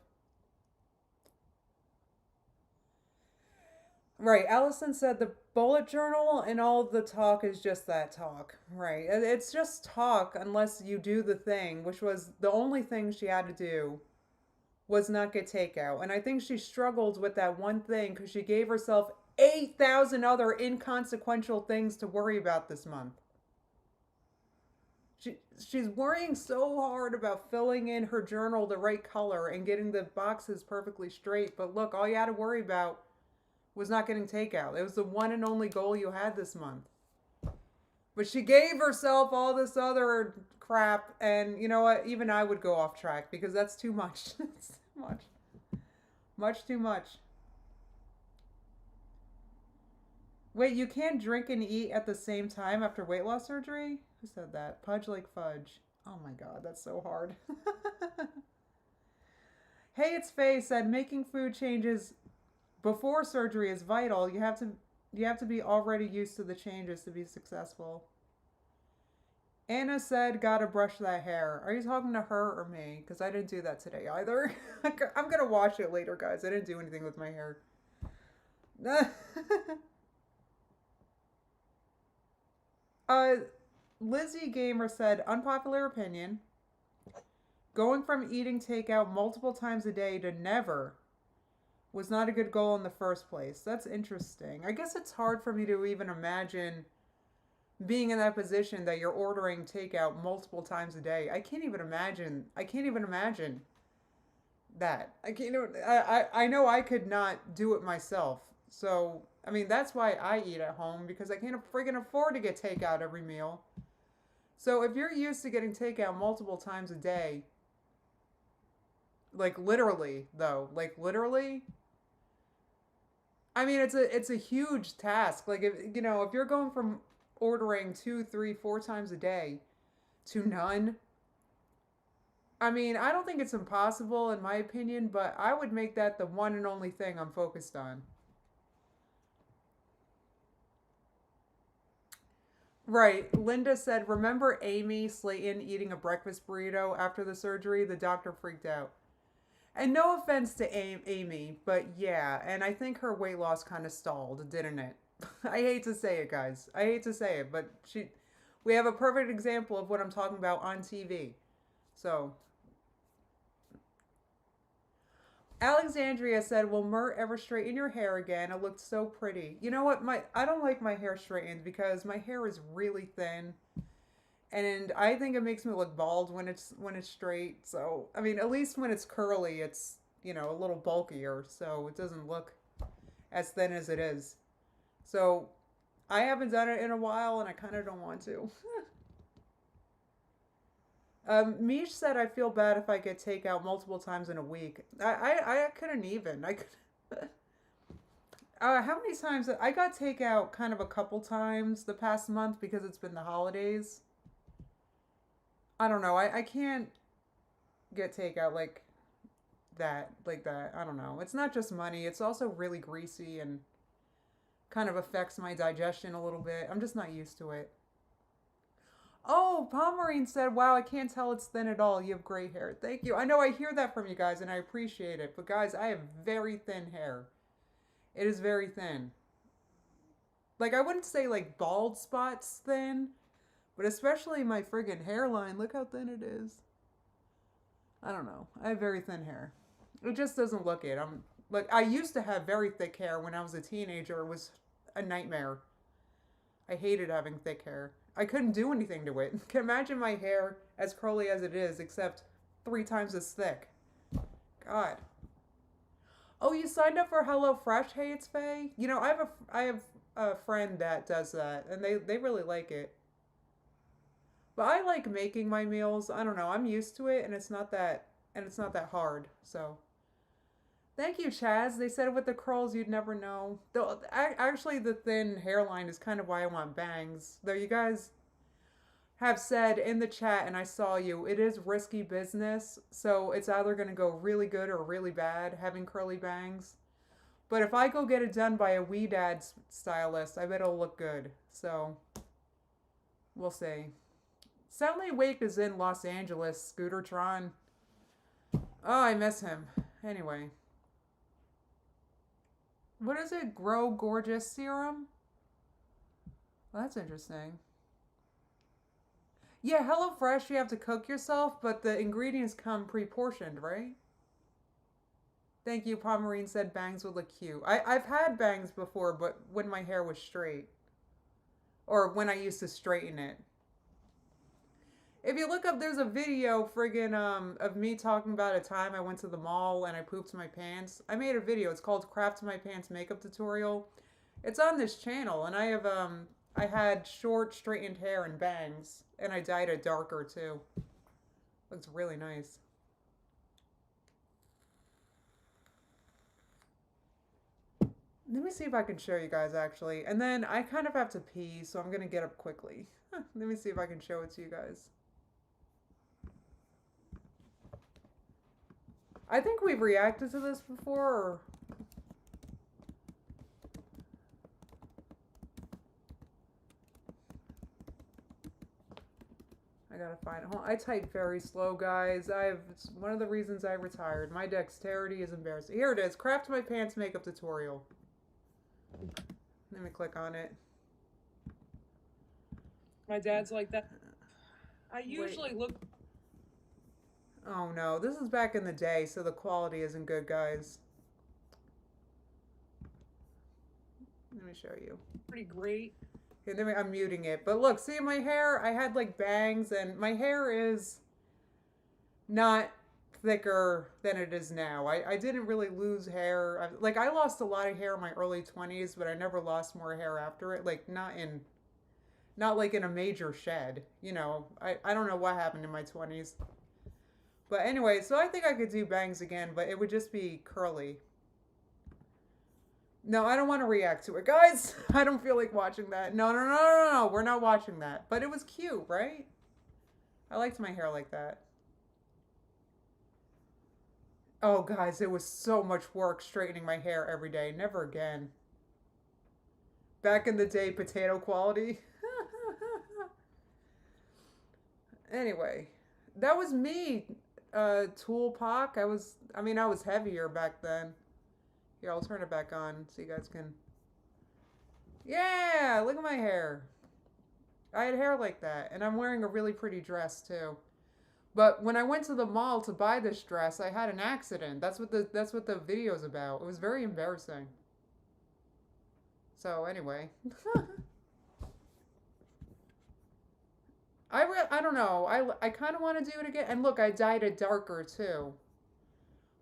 Right, Allison said the bullet journal and all the talk is just that talk. Right, it's just talk unless you do the thing, which was the only thing she had to do, was not get takeout. And I think she struggled with that one thing because she gave herself 8,000 other inconsequential things to worry about this month. She's worrying so hard about filling in her journal the right color and getting the boxes perfectly straight. But look, all you had to worry about was not getting takeout. It was the one and only goal you had this month. But she gave herself all this other crap, and you know what? Even I would go off track because that's too much. It's too much. Much too much. Wait, you can't drink and eat at the same time after weight loss surgery? Who said that? Pudge like fudge. Oh my god, that's so hard. Hey, it's Faye said making food changes before surgery is vital. You have to be already used to the changes to be successful. Anna said, gotta brush that hair. Are you talking to her or me? Because I didn't do that today either. I'm going to wash it later, guys. I didn't do anything with my hair. Lizzie Gamer said, unpopular opinion. Going from eating takeout multiple times a day to never was not a good goal in the first place. That's interesting. I guess it's hard for me to even imagine being in that position that you're ordering takeout multiple times a day. I can't even imagine that. I know I could not do it myself. So, I mean, that's why I eat at home, because I can't friggin' afford to get takeout every meal. So if you're used to getting takeout multiple times a day, like literally, I mean, it's a huge task. Like, if you're going from ordering 2, 3, 4 times a day to none, I mean, I don't think it's impossible in my opinion, but I would make that the one and only thing I'm focused on. Right. Linda said, remember Amy Slayton eating a breakfast burrito after the surgery? The doctor freaked out. And no offense to Amy, but yeah, and I think her weight loss kind of stalled, didn't it? I hate to say it, guys. I hate to say it, but we have a perfect example of what I'm talking about on TV. So, Alexandria said, will Mert ever straighten your hair again? It looked so pretty. You know what? I don't like my hair straightened because my hair is really thin. And I think it makes me look bald when it's straight. So, I mean, at least when it's curly, it's, a little bulkier. So it doesn't look as thin as it is. So I haven't done it in a while and I kind of don't want to. Mish said, I feel bad if I get takeout multiple times in a week. I couldn't even. How many times? I got takeout kind of a couple times the past month because it's been the holidays. I don't know. I can't get takeout like that. I don't know. It's not just money. It's also really greasy and kind of affects my digestion a little bit. I'm just not used to it. Oh, Pomerine said, wow, I can't tell it's thin at all. You have great hair. Thank you. I know I hear that from you guys and I appreciate it. But guys, I have very thin hair. It is very thin. Like, I wouldn't say like bald spots thin, but especially my friggin' hairline. Look how thin it is. I don't know. I have very thin hair. It just doesn't look it. I'm like, I used to have very thick hair when I was a teenager. It was a nightmare. I hated having thick hair. I couldn't do anything to it. Can imagine my hair as curly as it is, except 3 times as thick. God. Oh, you signed up for HelloFresh? Hey, it's Faye. You know, I have a friend that does that, and they really like it. But I like making my meals. I don't know. I'm used to it, and it's not that hard. So thank you, Chaz. They said with the curls, you'd never know. Though, actually, the thin hairline is kind of why I want bangs. Though you guys have said in the chat, and I saw you, it is risky business. So it's either going to go really good or really bad having curly bangs. But if I go get it done by a wee dad stylist, I bet it'll look good. So we'll see. Sally Wake is in Los Angeles, Scootertron. Oh, I miss him. Anyway. What is it? Grow Gorgeous Serum? Well, that's interesting. Yeah, HelloFresh, you have to cook yourself, but the ingredients come pre-portioned, right? Thank you, Pomerine said bangs would look cute. I've had bangs before, but when my hair was straight. Or when I used to straighten it. If you look up, there's a video friggin' of me talking about a time I went to the mall and I pooped my pants. I made a video. It's called Craft My Pants Makeup Tutorial. It's on this channel, and I had short straightened hair and bangs, and I dyed it darker too. Looks really nice. Let me see if I can show you guys actually. And then I kind of have to pee, so I'm gonna get up quickly. Let me see if I can show it to you guys. I think we've reacted to this before, or... I gotta find it. I type very slow, guys. It's one of the reasons I retired. My dexterity is embarrassing. Here it is. Craft My Pants Makeup Tutorial. Let me click on it. My dad's like that. I usually look. Oh no, this is back in the day, so the quality isn't good, guys. Let me show you. Pretty great. Okay, then I'm muting it. But look, see my hair? I had like bangs, and my hair is not thicker than it is now. I didn't really lose hair. I lost a lot of hair in my early 20s, but I never lost more hair after it. Like not like in a major shed. You know, I don't know what happened in my 20s. But anyway, so I think I could do bangs again, but it would just be curly. No, I don't want to react to it, guys. I don't feel like watching that. No. We're not watching that. But it was cute, right? I liked my hair like that. Oh, guys, it was so much work straightening my hair every day. Never again. Back in the day, potato quality. Anyway, that was me, Toolpak. I was heavier back then. Here, I'll turn it back on so you guys can... Yeah, look at my hair. I had hair like that, and I'm wearing a really pretty dress, too. But when I went to the mall to buy this dress, I had an accident. That's what the video's about. It was very embarrassing. So, anyway. I don't know. I kind of want to do it again. And look, I dyed it darker, too.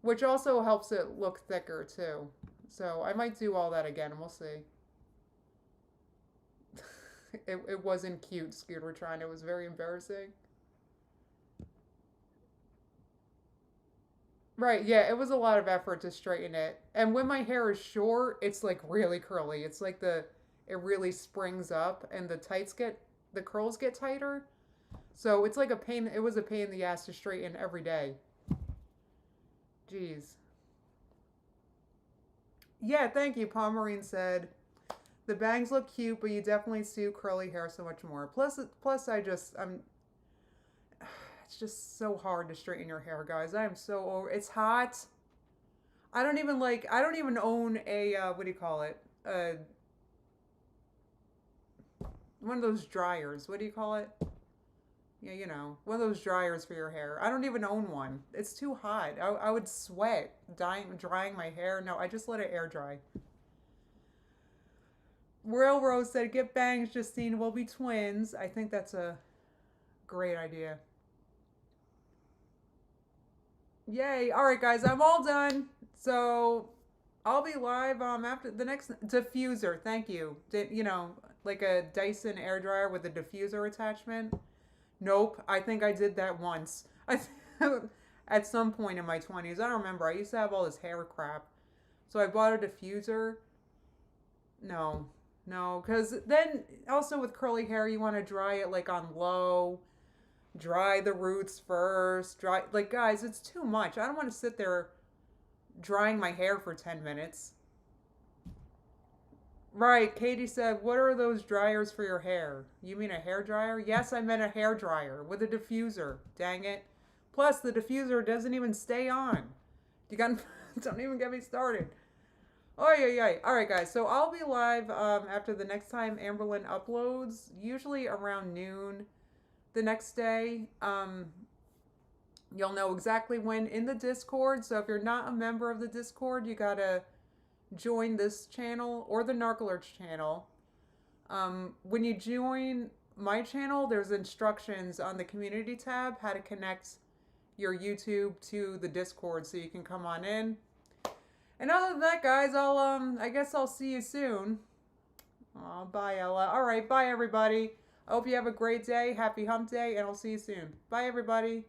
Which also helps it look thicker, too. So, I might do all that again, and we'll see. It wasn't cute, Scootertron. It was very embarrassing. Right, yeah, it was a lot of effort to straighten it. And when my hair is short, it's like really curly. It's like it really springs up and the curls get tighter. So it's like it was a pain in the ass to straighten every day. Jeez. Yeah, thank you, Pomerine said. The bangs look cute, but you definitely suit curly hair so much more. Plus, it's just so hard to straighten your hair, guys. I am so over. It's hot. I don't even own a, what do you call it? One of those dryers. What do you call it? Yeah, you know, one of those dryers for your hair. I don't even own one. It's too hot. I would sweat drying my hair. No, I just let it air dry. Royal Rose said, get bangs, Justine. We'll be twins. I think that's a great idea. Yay. All right, guys, I'm all done. So I'll be live after the next diffuser. Thank you. You know, like a Dyson air dryer with a diffuser attachment. Nope. I think I did that once. At some point in my 20s. I don't remember. I used to have all this hair crap. So I bought a diffuser. No, because then also with curly hair, you want to dry it like on low. Dry the roots first. Like, guys, it's too much. I don't want to sit there drying my hair for 10 minutes. Right, Katie said, what are those dryers for your hair? You mean a hair dryer? Yes, I meant a hair dryer with a diffuser. Dang it. Plus, the diffuser doesn't even stay on. You got don't even get me started. Oh, yeah. All right, guys. So I'll be live after the next time Amberlynn uploads, usually around noon the next day. You'll know exactly when in the Discord. So if you're not a member of the Discord, you gotta join this channel or the Narcolerch channel. When you join my channel, there's instructions on the community tab how to connect your YouTube to the Discord so you can come on in. And other than that, guys, I guess I'll see you soon. Oh, bye, Ella. All right, bye, everybody. I hope you have a great day. Happy hump day, and I'll see you soon. Bye, everybody.